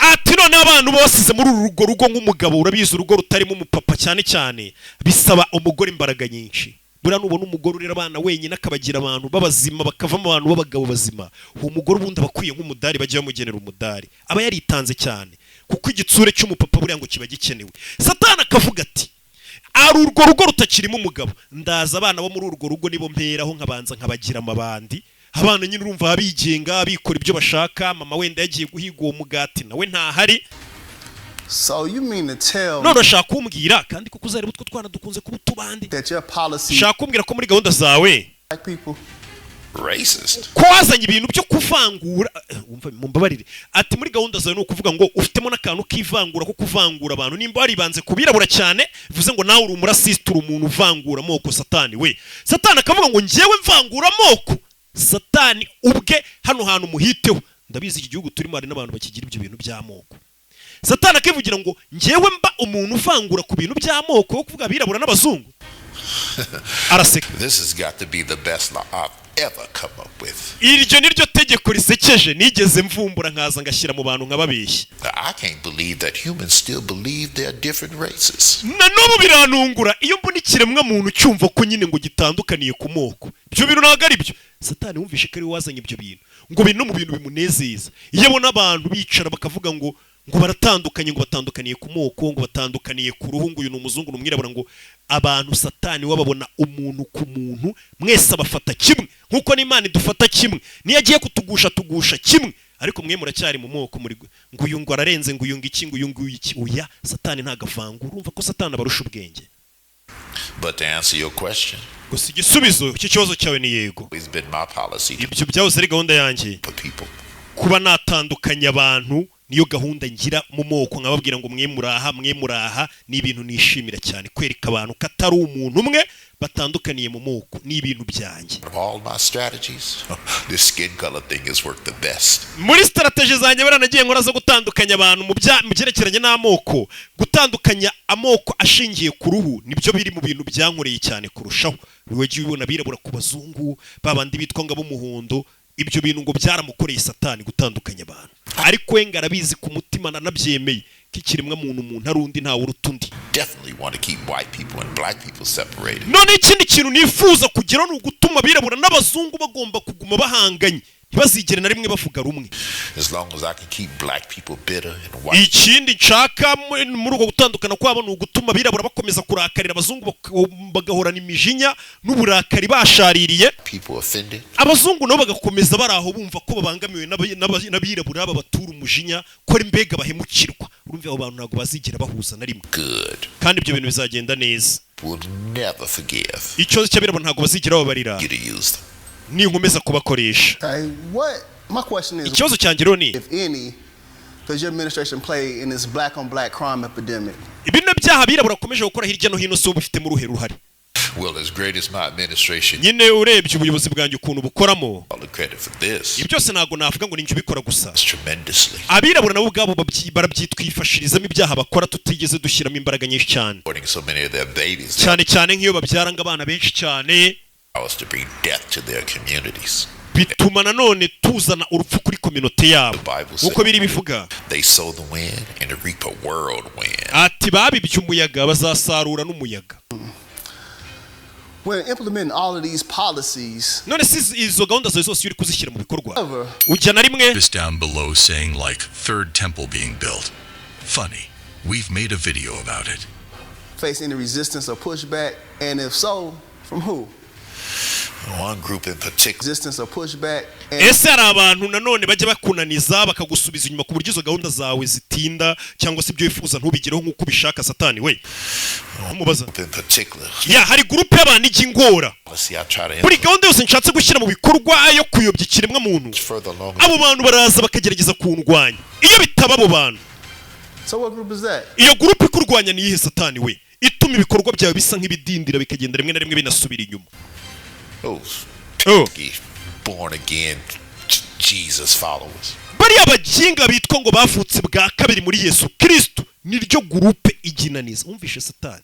Ati none abantu basize muri uru rugo nk'umugabo, urabizi urugo rutarimo umupapa cyane cyane bisaba umugore imbaraga nyinshi. Buriya nubona umugore urera abana wenyine akabagira abantu babazima bakavamo abantu b'abagabo bazima, uwo mugore ubundi abakwiye nk'umudari bajya bamugenera umudari, aba yaritanze cyane kuko igitsure cy'umupapa buriya ngo kiba gikenewe. Satani akavuga ati ari urwo rugo rutakirimo umugabo, ndaza abana bo muri urwo rugo nibo mperaho nkabanza nkabagira amabandi. Abana nyine urumva abigenga bikora ibyo bashaka, mama wenda yagiye guhiga uwo mugati nawe ntahari. So you mean to tell no shaka kumbwira kandi kuko uzareba utwo twana dukunze kuba tubandi, that your policy shaka kumbwira ko muri gahunda zawe black people Racist. ko wazanye ibintu byo kuvangura mumbabarire ati muri gahunda zawe no kuvuga ngo ufitemo n'akantu kivangura ko kuvangura abantu nimba waribanze kubirabura cyane bivuze ngo nawe uri umurasisite uri umuntu uvangura amoko satani we satani akavuga ngo njyewe mvangura amoko satani ubwe hano hantu muhiteho ndabizi iki gihugu turimo hari n'abantu bakigira ibyo bintu by'amoko satani akivugira ngo njyewe mba umuntu uvangura ku bintu by'amoko wo kuvuga abirabura n'abazungu araseka. This has got to be the best law I've ever come up with. Iryo niryo tegeko risekeje nigeze mvumbura nkaza ngashyira mu bantu nkababeshya. I can't believe that humans still believe there are different races. Na n'ubu biranungura iyo mbona ikiremwa muntu cyumva ko nyine ngo gitandukaniye ku moko. Ibyo bintu ntabwo ari byo. Satani wumvishe ko ari wazanye ibyo bintu. Ngo bintu mu bintu bimunezeza. Iyo abona abantu bicara bakavuga ngo baratandukanye, ngo batandukaniye ku moko, ngo batandukaniye ku ruhu, ngo uyu ni umuzungu n'umwirabura, ngo abantu satani wababona umuntu ku muntu mwese abafata kimwe nkuko n'Imana idufata kimwe, niyo agiye kutugusha tugusha kimwe, ariko mwe muracyari mu moko muri ngo uyu ngo ararenze, ngo uyu ngo iki, ngo uyu ngo iki. Oya, satani ntagavanga. Urumva ko satani abarusha ubwenge. But to answer your question, gusa igisubizo iki kibazo cyawe ni yego. It's been my policy. Ibyo byahoze ari gahunda yanjye kuba natandukanya abantu, niyo gahunda ngira mu moko, nkababwira ngo mwe muraha ni ibintu nishimira cyane, kwereka abantu ko atari umuntu umwe batandukaniye mu moko, ni ibintu byanjye. All my strategies, this skin color thing has worked the best. Muri strategy zanjye baranagiye nkora zo gutandukanya abantu mu byerekeranye n'amoko, gutandukanya amoko ashingiye ku ruhu, nibyo biri mu bintu byankoreye cyane kurushaho. Wigiye ubona birabura ku bazungu, babandi bitwa ngo ab'umuhondo, ibyo bintu ngo byaramukoreye satani gutandukanya abantu, ariko we ngarabizi ku mutima nanabyemeye kikiremwa muntu ari undi ntawe uruta undi. Definitely want to keep white people and black people separated. None ikindi kintu nifuza kugira ni ugutuma birabura n'abazungu bagomba kuguma bahanganye, ntibazigere na rimwe bavuga rumwe. As long as I can keep black people bitter and white. Ikindi nshaka muri uko gutandukana kwabo ni ugutuma birabura bakomeza kurakarira abazungu, bagahorana imijinya n'uburakari bashaririye. People offended. Abazungu nabo bagakomeza baraho bumva ko babangamiwe n'abirabura babatura umujinya, ko ari mbega bahemukirwa. Urumva abo bantu ntabwo bazigera bahuza na rimwe. Good. Kandi ibyo bintu bizagenda neza. Will never forgive. Icyo cy'abirabura ntabwo bazigera babarira. Ni nkomeza kubakoresha. My question is, ikibazo cyanjye rero ni if any does your administration play in this black on black crime epidemic? Ibintu byaha birabura komeje gukora hirya no hino, so bifite mu ruhe ruhari. Well, as great as my administration, nyine urebye ubuyobozi bwanjye ukuntu bukoramo, all the credit for this. Ibyo byose ntago navuga ngo ninjye ubikora gusa. Tremendously. Abirabura nabo ubwabo barabyitwifashirizamo ibyaha bakora tutigeze dushyiramo imbaraga nyinshi cyane. So many of their babies. Cyane nk'iyo babyara abana benshi cyane. To bring death to their communities. Bituma nanone tuzana urupfu kuri community yabo. Uko biri bivuga. They sow the wind and reap a whirlwind. Ati babibye umuyaga bazasarura n'umuyaga. When implementing all of these policies, none si izo gahunda zose uri kuzishyira mu bikorwa, ujya na rimwe this down below saying like third temple being built. Funny, we've made a video about it. Face any resistance or pushback, and if so, from who? One group in particular. Resistance or pushback. Ese hari abantu nanone bajya bakunaniza bakagusubiza inyuma ku buryo izo gahunda zawe zitinda, cyangwa se ibyo wifuza ntubigereho nk'uko ubishaka satani we. Umubaza. Hari group y'abantu igingora. Buri gahunda yose nshatse gushyira mu bikorwa yo kuyobya ikiremwa muntu, abo bantu baraza bakagerageza kundwanya. Iyo bitaba abo bantu, so what group is that? Iyo group ikurwanya ni ihe satani we, ituma ibikorwa byawe bisa nk'ibidindira bikagenda rimwe na rimwe binasubira inyuma. Born again Jesus followers. Bariya baginga bitwa ngo bavutse bwa kabiri muri Yesu Kristo, niryo gurupe iginaniza. Umvishe satani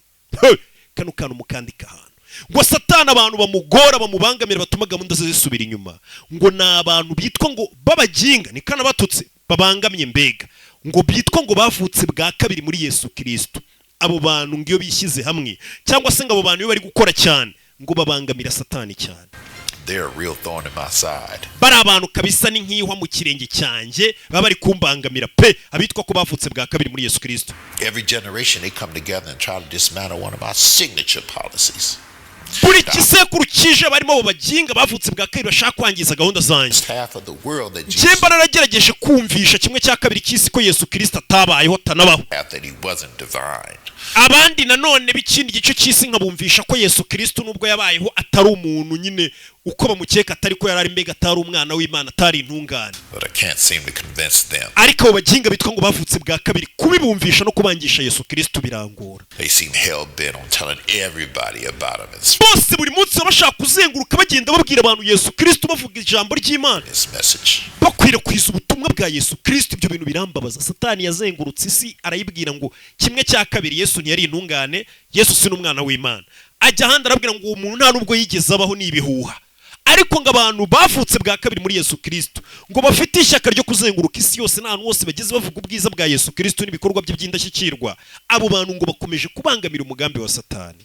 kano kantu mukandika ahantu ngo satani abantu bamugora bamubangamira batuma gahunda ze zisubira inyuma, ngo na abantu bitwa ngo babaginga ni kana batutse babangamye mbega, ngo bitwa ngo bavutse bwa kabiri muri Yesu Kristo. Abo bantu ngiyo bishyize hamwe, cyangwa se ngo abo bantu bari gukora cyane ngo babangamira satani cyane. They're a real thorn in my side. Bari abantu kabisa ni nk'ihwa mu kirenge cyanjye, baba bari kumbangamira pe, abitwa ko bavutse bwa kabiri muri Yesu Kristo. Every generation they come together and try to dismantle one of my signature policies. Buri kisekuru kije barimo abo baginga bavutse bwa kabiri bashaka kwangiza gahunda zanjye. Jemba naragerageje kumvisha kimwe cya kabiri cy'isi ko Yesu Kristo atabayeho tanabaho. Abandi nanone b'ikindi gice cy'isi nkabumvisha ko Yesu Kristo nubwo yabayeho atari umuntu nyine uko bamukeka atari ko yarari mbega atari umwana w'Imana atari intungane. Ariko abo baginga bitwa ngo bavutse bwa kabiri kubibumvisha no kubangisha Yesu Kristo birangora. Bose buri munsi bashaka kuzenguruka bagenda babwira abantu Yesu Kristo bavuga ijambo ry'Imana. Bakwirakwiza ubutumwa bwa Yesu Kristo. Ibyo bintu birambabaza. Satani yazengurutse isi arayibwira ngo kimwe cya kabiri Yesu ntiyari intungane, Yesu si n'umwana w'Imana. Ajya ahandi arabwira ngo uwo muntu nta nubwo yigeze abaho n'ibihuha. Ariko ngo abantu bavutse bwa kabiri muri Yesu Kristo ngo bafite ishyaka ryo kuzenguruka isi yose n'ahantu hose bageze bavuga ubwiza bwa Yesu Kristo n'ibikorwa bye by'indashyikirwa, abo bantu ngo bakomeje kubangamira umugambi wa Satani.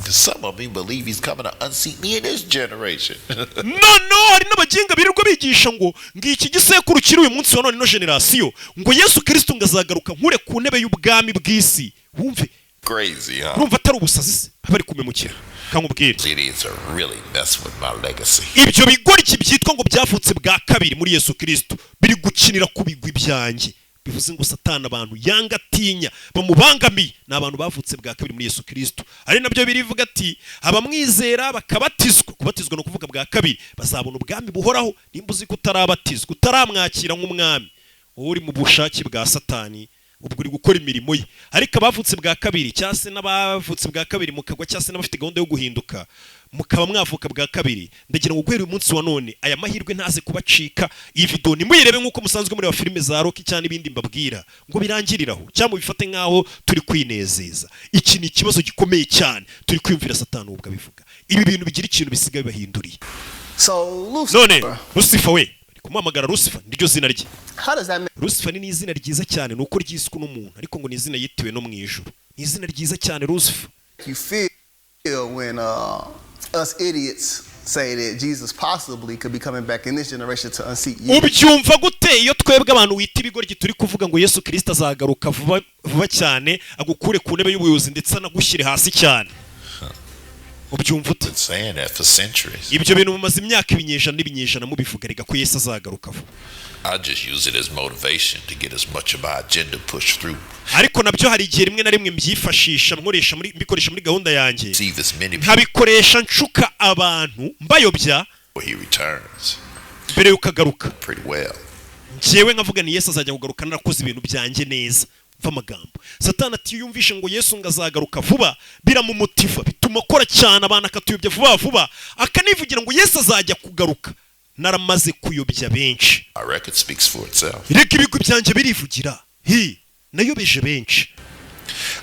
Some of them believe he's coming to unseat me in this generation. No, hari n'abaginga birirwa bigisha ngo ngiki gisekuru kiri uyu munsi wa none no generation ngo Yesu Kristo ngazagaruka nkure ku ntebe y'ubwami bw'isi. Wumve crazy, huh? Urumva atari ubusazi bari kumemukira. Kankubwira. These are really messing with my legacy. Ibyo bigoryi byitwa ngo byavutse bwa kabiri muri Yesu Kristo biri gukinira ku bigwi byanjye. Bivuze ngo Satani abantu yanga tinya bamubangamiye n'abantu bavutse bwa kabiri muri Yesu Kristo. Ari nabyo birivuga ati abamwizera bakabatizwa. Kubatizwa no kuvuga bwa kabiri bazabona ubwami buhoraho. Nimba uzi kutarabatizwa utaramwakira nk'umwami uri mu bushake bwa Satani ubwo uri gukora imirimo ye. Ariko abavutse bwa kabiri cyase n'abavutse bwa kabiri mukagwa cyase n'abafite gahunda yo guhinduka mukaba mwavuka bwa kabiri, ndagira ngo guhera uyu munsi wa none aya mahirwe ntaze kubacika. Iyi video nimuyirebe nk'uko musanzwe muri wa filime za Rocky cyane ibindi mbabwira ngo birangiriraho cyangwa bifate nkaho turi kwinezeza. Iki ni ikibazo gikomeye cyane turi kwiyumvira Satani ubwo abivuga. Ibi bintu bigira ikintu bisigaye bahinduriye. None Lucifer we kumuhamagara Lucifer niryo zina rye. Lucifer ni izina ryiza cyane nuko ryiswe n'umuntu, ariko ngo ni izina yitiwe no mu ijuru. Ni izina ryiza cyane Lucifer. You feel when us idiots say that Jesus possibly could be coming back in this generation to unseat you. Ubyumva gute iyo twebwe abantu wita ibigoryi turi kuvuga ngo Yesu Kristo azagaruka vuba cyane agukure ku ntebe y'ubuyobozi ndetse anagushyire hasi cyane? Ubyumva ute? Ibyo bintu mumaze imyaka ibinyejana n'ibinyejana mubivuga rega ko Yesu azagaruka vuba. I just use it as motivation to get as much of my agenda pushed through. Ariko nabyo hari igihe rimwe na rimwe mbyifashisha mbikoresha muri gahunda yanjye. Nkabikoresha nshuka abantu mbayobya mbere y'ukagaruka. Njyewe nkavuga ni Yesu azajya kugaruka narakoze ibintu byanjye neza. Mva amagambo. Satani ati yumvishe ngo Yesu ngazagaruka vuba biramumutiva bituma akora cyane abantu akatuyobya vuba akanivugira ngo Yesu azajya kugaruka. Naramaze kuyobya benshi. Reka ibigwi byanjye birivugira. Nayobeje benshi.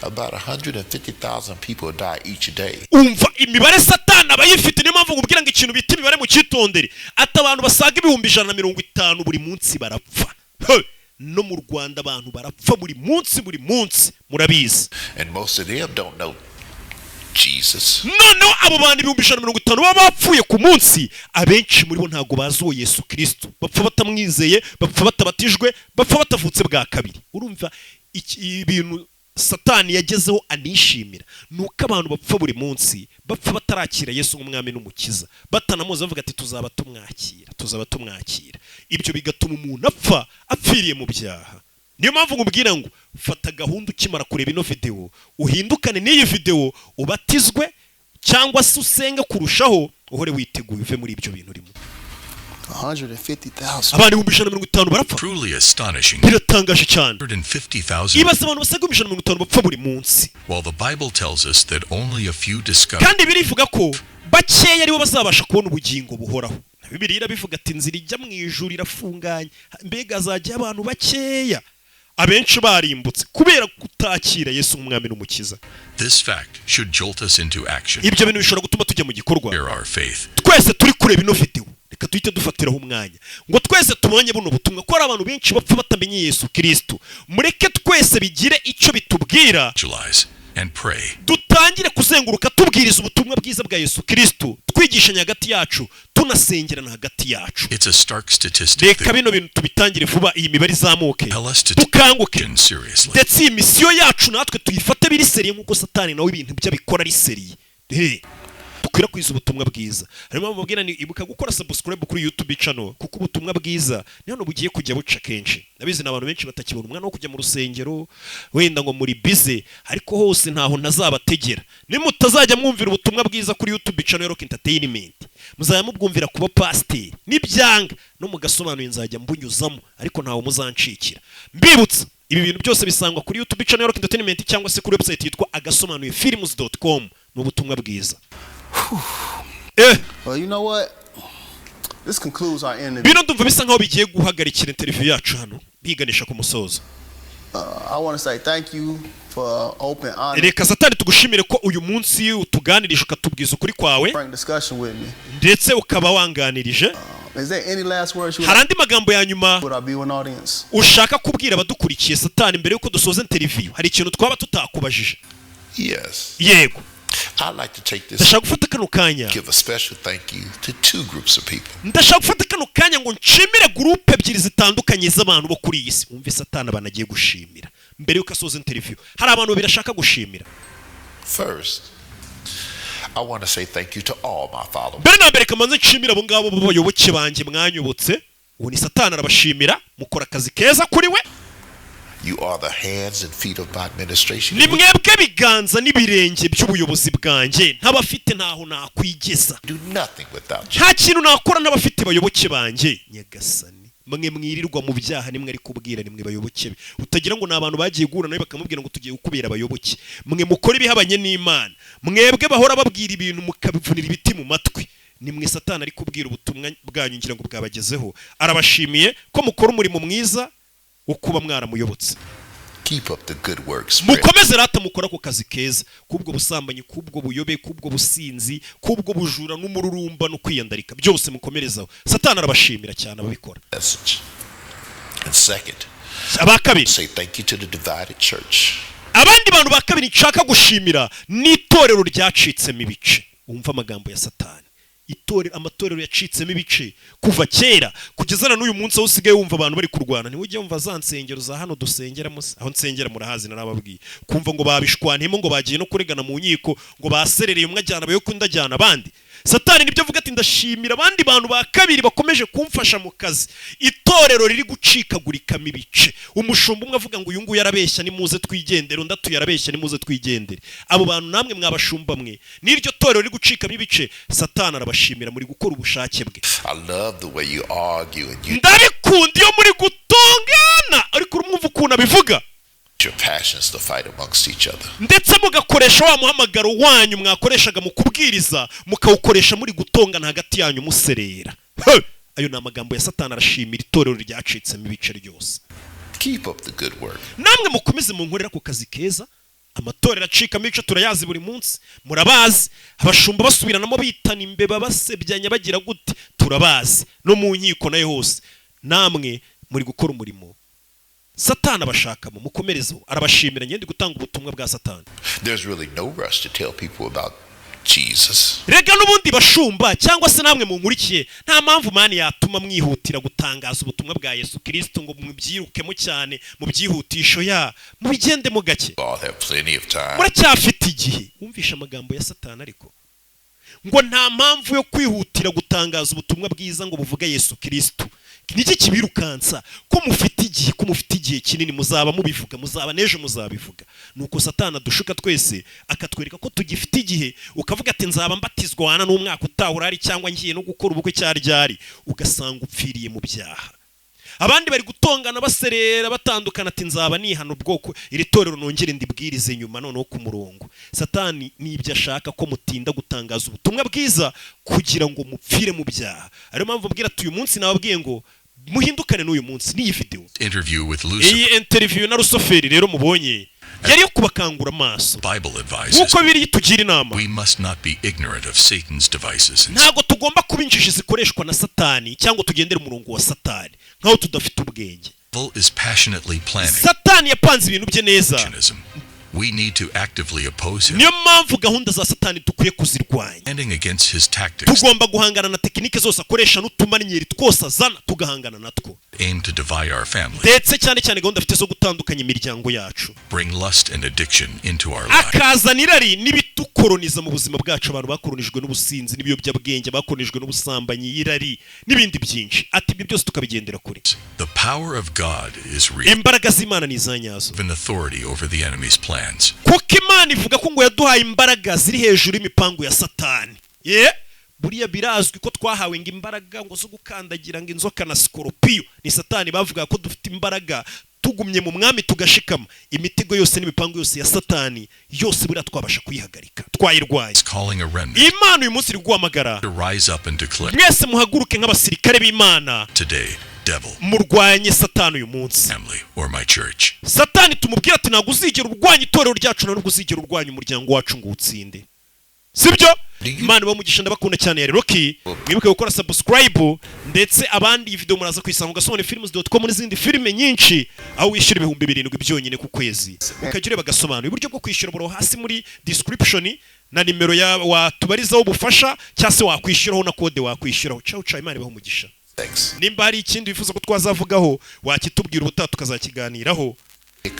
About 150,000 people die each day. Umva imibare Satani abayifite niyo mpamvu ngubwira ngo ikintu bita imibare mu cyitondere. Ati abantu basaga 150 buri munsi barapfa. No mu Rwanda abantu barapfa buri munsi murabizi. And most of them don't know Jesus. No, abo bantu 150 baba bapfuye ku munsi, abenshi muri bo ntago bazuye Yesu Kristo. Bapfa batamwizeye, bapfa batabatijwe, bapfa batavutse bwa kabiri. Urumva ibintu Satani yagezeho anishimira nuko abantu bapfa buri munsi, bapfa batarakira Yesu nk'umwami n'umukiza, batanamuza bavuga ati tuzaba tumwakira. Ibyo bigatuma umuntu apfiriye mu byaha. Niyo mpamvu ngubwira ngo fata gahunda ukimara kureba ino video uhindukane n'iyi video ubatizwe cyangwa se usenge kurushaho uhore witeguye uve muri ibyo bintu urimo. 150,000 abantu 150 barapfa. Truly astonishing. Biratangaje cyane. 150,000. Ibaze abantu basaga 150 bapfa buri munsi. While the Bible tells us that only a few discover. Kandi birivuga ko bakeya aribo bazabasha kubona ubugingo buhoraho. Bibiliya irabivuga ati inzira ijya mu ijuru irafunganye, mbega azajya abantu bakeya. Abenshi barimbutse kubera kutakira Yesu nk'umwami n'umukiza. This fact should jolt us into action. Ibyo bintu bishobora gutuma tujya mu gikorwa. Our faith. Twese turi kureba ino video. Reka tuhite dufatiraho umwanya ngo twese tubonye buno butumwa ko abantu benshi bapfa batamenye Yesu Kristo. Mureke twese bigire icyo bitubwira. And pray. Dutangire kuzenguruka tubwiriza ubutumwa bwiza bwa Yesu Kristo, twigishanya hagati yacu, tunasengerana hagati yacu. It's a stark statistic. Reka bino bintu tubitangire vuba iyi mibare izamuke. Tukanguke. Ndetse iyi misiyo yacu natwe tuyifate biri seriye nk'uko Satani nawe ibintu by'abikora ari seriye. Dukwiye dukwirakwiza ubutumwa bwiza. Harimo mubwira ni ibuka gukora subscribe kuri YouTube channel kuko ubutumwa bwiza ni hano bugiye kujya buca kenshi. Nabizi n'abantu benshi batakibona umwana wo kujya mu rusengero wenda ngo muri busy ariko hose ntaho ntazabategera. Nimutazajya mwumvira ubutumwa bwiza kuri YouTube channel Rock Entertainment muzajya mubwumvira kuba pastor nibyanga no mu Gasobanuye nzajya mbunyuzamo ariko ntaho muzancikira. Mbibutsa ibi bintu byose bisangwa kuri YouTube channel Rock Entertainment cyangwa se kuri website yitwa agasobanuyefilms.com n'ubutumwa bwiza. Well, you know what? This concludes our interview. Bino ndumva bisa nkaho bigiye guhagarikira interview yacu hano biganisha ku musozo. I want to say thank you for open honor. Reka Satani tugushimire ko uyu munsi utuganirisha ukatubwiza ukuri kwawe. Frank discussion with me. Ndetse ukaba wanganirije. Is there any last words you harandi magambo ya nyuma would our viewing audience ushaka kubwira abadukurikiye Satani mbere yuko dusoza interview? Hari ikintu twaba tutakubajije? Yes. Yego. I'd like to take this ndashaka gufata kano kanya give a special thank you to two groups of people. Ndashaka gufata kano kanya ngo nshimire groupe ebyiri zitandukanye z'abantu bo kuri iyi si. Umve Satani banagiye gushimira mbere yuko asoza interview. Hari abantu birashaka gushimira. First, I want to say thank you to all my followers. Mbere na mbere kamanze nshimira abo ngabo bayoboke banje mwanyobotse. Uwo ni Satani arabashimira mukora akazi keza kuri we. You are the hands and feet of my administration. Ni mwebwe biganza n'ibirenge by'ubuyobozi bwanjye ntabafite ntaho nakwigeza. Do nothing without you. Nta kintu nakora n'abafite bayoboke banje. Nyagasani mwe mwirirwa mu byaha nimwe ari kubwira nimwe bayoboke be. Utagira ngo nabantu bagiye gura nayo bakamubwira ngo tugiye gukubira abayoboke. Mwe mukora ibihabanye n'Imana. Mwebwe bahora babwira ibintu mukabivunira ibiti mu matwi. Nimwe Satani ari kubwira ubutumwa bwanyu ngira ngo bwabagezeho. Arabashimiye ko mukora umurimo mwiza ukuba mwaramuyobotse. Keep up the good works. Mukomeze rata mukora ku kazi keza kubwo busambanyi kubwo buyobe kubwo businzi kubwo bujura n'umururumba no kwiyandarika byose mukomerezaho. Satani arabashimira cyane ababikora. And second, abakabiri say thank you to the divided church. Abandi bantu bakabiri nshaka gushimira n'itorero ryacitsemo ibice. Umva amagambo ya Satani. Amatorero yacitsemo ibice kuva kera kugeza na n'uyu munsi aho usigaye wumva abantu bari kurwana. Ni ujye wumva za nsengero za hano dusengeramo aho nsengera murahazi narababwiye kumva ngo babishwanemo ngo bagiye no kuregana mu nkiko ngo baserereye umwe ajyana abayo kundajyana abandi. Satani nibyo avuga ati ndashimira abandi bantu bakabiri bakomeje kumfasha mu kazi. Itorero riri gucikagurikamo ibice. Umushumba umwe avuga ngo uyu nguyu yarabeshya nimuze twigendere undi yarabeshya nimuze twigendere. Abo bantu namwe mwabashumba mwe n'iryo torero riri gucikamo ibice. Satani arabashimira muri gukora ubushake bwe. I love the way you argue and you ndabikunda iyo muri gutongana ariko urumva ukuntu abivuga. Your passions to fight amongst each other. Ndetse mugakoresha wa muhamagaro wanyu mwakoreshaga mu kubwiriza mukawukoresha muri gutongana hagati yanyu muserera. Ayo ni amagambo ya Satani arashimira itorero ryacitsemo ibice ryose. Keep up the good work. Namwe mukomeze munkorera ku kazi keza. Amatorero acikamo ibice turayazi buri munsi. Murabazi abashumba basubiranamo bitana imbeba basebyanya bagira gute turabazi no mu nkiko nayo hose. Namwe muri gukora umurimo Satani abashakamo mukomerezo arabashimira ngende gutanga ubutumwa bwa Satani. There's really no rush to tell people about Jesus. Rega n'ubundi bashumba cyangwa se namwe munkurikiye nta mpamvu mani yatuma mwihutira gutangaza ubutumwa bwa Yesu Kristo ngo mubyirukemo cyane mu byihutisho ya mubigende mu gake. All have plenty of time. Muracyafite igihe. Umvisha amagambo ya Satani ariko ngo nta mpamvu yo kwihutira gutangaza ubutumwa bwiza ngo buvuga Yesu Kristo. Niki kibirukansa ko mufite igihe kinini muzaba mubivuga muzaba nejo muzabivuga. Nuko Satani dushuka twese akatwereka ko tugifite igihe ukavuga ati nzaba mbatizwa wana n'umwaka utahurari cyangwa ngiye no gukora ubukwe cyaryari ugasanga upfiriye mu byaha. Abandi bari gutongana baserera batandukana ati nzaba nihana ubwoko iri torero nongere ndibwirize nyuma noneho ku murongo. Satani nibyo ashaka ko mutinda gutangaza ubutumwa bwiza kugira ngo mupfire mu byaha. Ariyo mpamvu mbwira ati uyu munsi nababwiye ngo muhindukane n'uyu munsi n'iyi video. Interview with Lucifer. Iyi interview na Rusoferi rero mubonye yari yo kubakangura amaso. Bible advises. Uko biri tugira inama. We must not be ignorant of Satan's devices. Ntago tugomba kuba injiji zikoreshwa na Satani cyangwa tugendera umurongo wa Satani nkaho tudafite ubwenge. Devil is passionately planning. Satani yapanze ibintu bye neza. We need to actively oppose him. Niyo mpamvu gahunda za Satani dukwiye kuzirwanya. Standing against his tactics. Tugomba guhangana na tekinike zose akoresha n'utumanyeri twose azana tugahangana natwo. aim to divide our family, ndetse cyane cyane gahunda afite zo gutandukanya imiryango yacu, bring lust and addiction into our lives, akazana irari n'ibitukoroniza mu buzima bwacu. Abantu bakoronijwe n'ubusinzi n'ibiyobyabwenge, bakoronijwe n'ubusambanyi, irari n'ibindi byinshi, ati ibyo byose tukabigendera kure. The power of God is real, imbaraga z'Imana ni izanyazo, given authority over the enemy's plans. kuko Imana ivuga ko ngo yaduhaye imbaraga ziri hejuru y'imipango ya Satani. Buriya birazwi ko twahawe ngo imbaraga ngo zo gukandagira ngo inzoka na sikoropiyo. Ni Satani bavuga ko dufite imbaraga tugumye mu mwami tugashikama. Imitego yose n'imipango yose ya Satani yose buriya twabasha kuyihagarika, twayirwaye. Imana uyu munsi iri guhamagara, mwese muhaguruke nk'abasirikare b'Imana murwanye Satani uyu munsi. Satani tumubwira ati ntabwo uzigera urwanya itorero ryacu, ntabwo uzigera urwanya umuryango wacu ngo utsinde, sibyo? Imana bamugisha, ndabakunda cyane ya Rocky. Mwibuke gukora subscribe, ndetse abandi iyi video muraza kuyisanga gasohotse.com n'izindi filime nyinshi, aho wishyura 7,000 byonyine ku kwezi. Ukajya ureba Gasobanuye. Uburyo bwo kwishyura buro hasi muri description na nimero ya watubarizaho ubufasha, cyangwa se wakwishyuraho na code wakwishyuraho. Ciao ciao, Imana bamugisha. Nimba hari ikindi wifuza ko twazavugaho wakitubwira ubutaha tukazakiganiraho.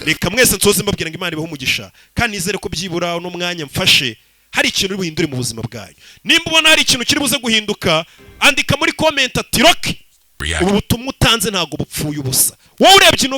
Reka mwese nsoze mbabwira ngo Imana bamugisha, kandi nizere ko byibura no mwanya mfashe hari ikintu buhindure mu buzima bwayo. Nimba ubona hari ikintu kiri buze guhinduka, andika muri comment ati Rocky, ubu butumwa utanze ntago bupfuye ubusa. Wowe urebye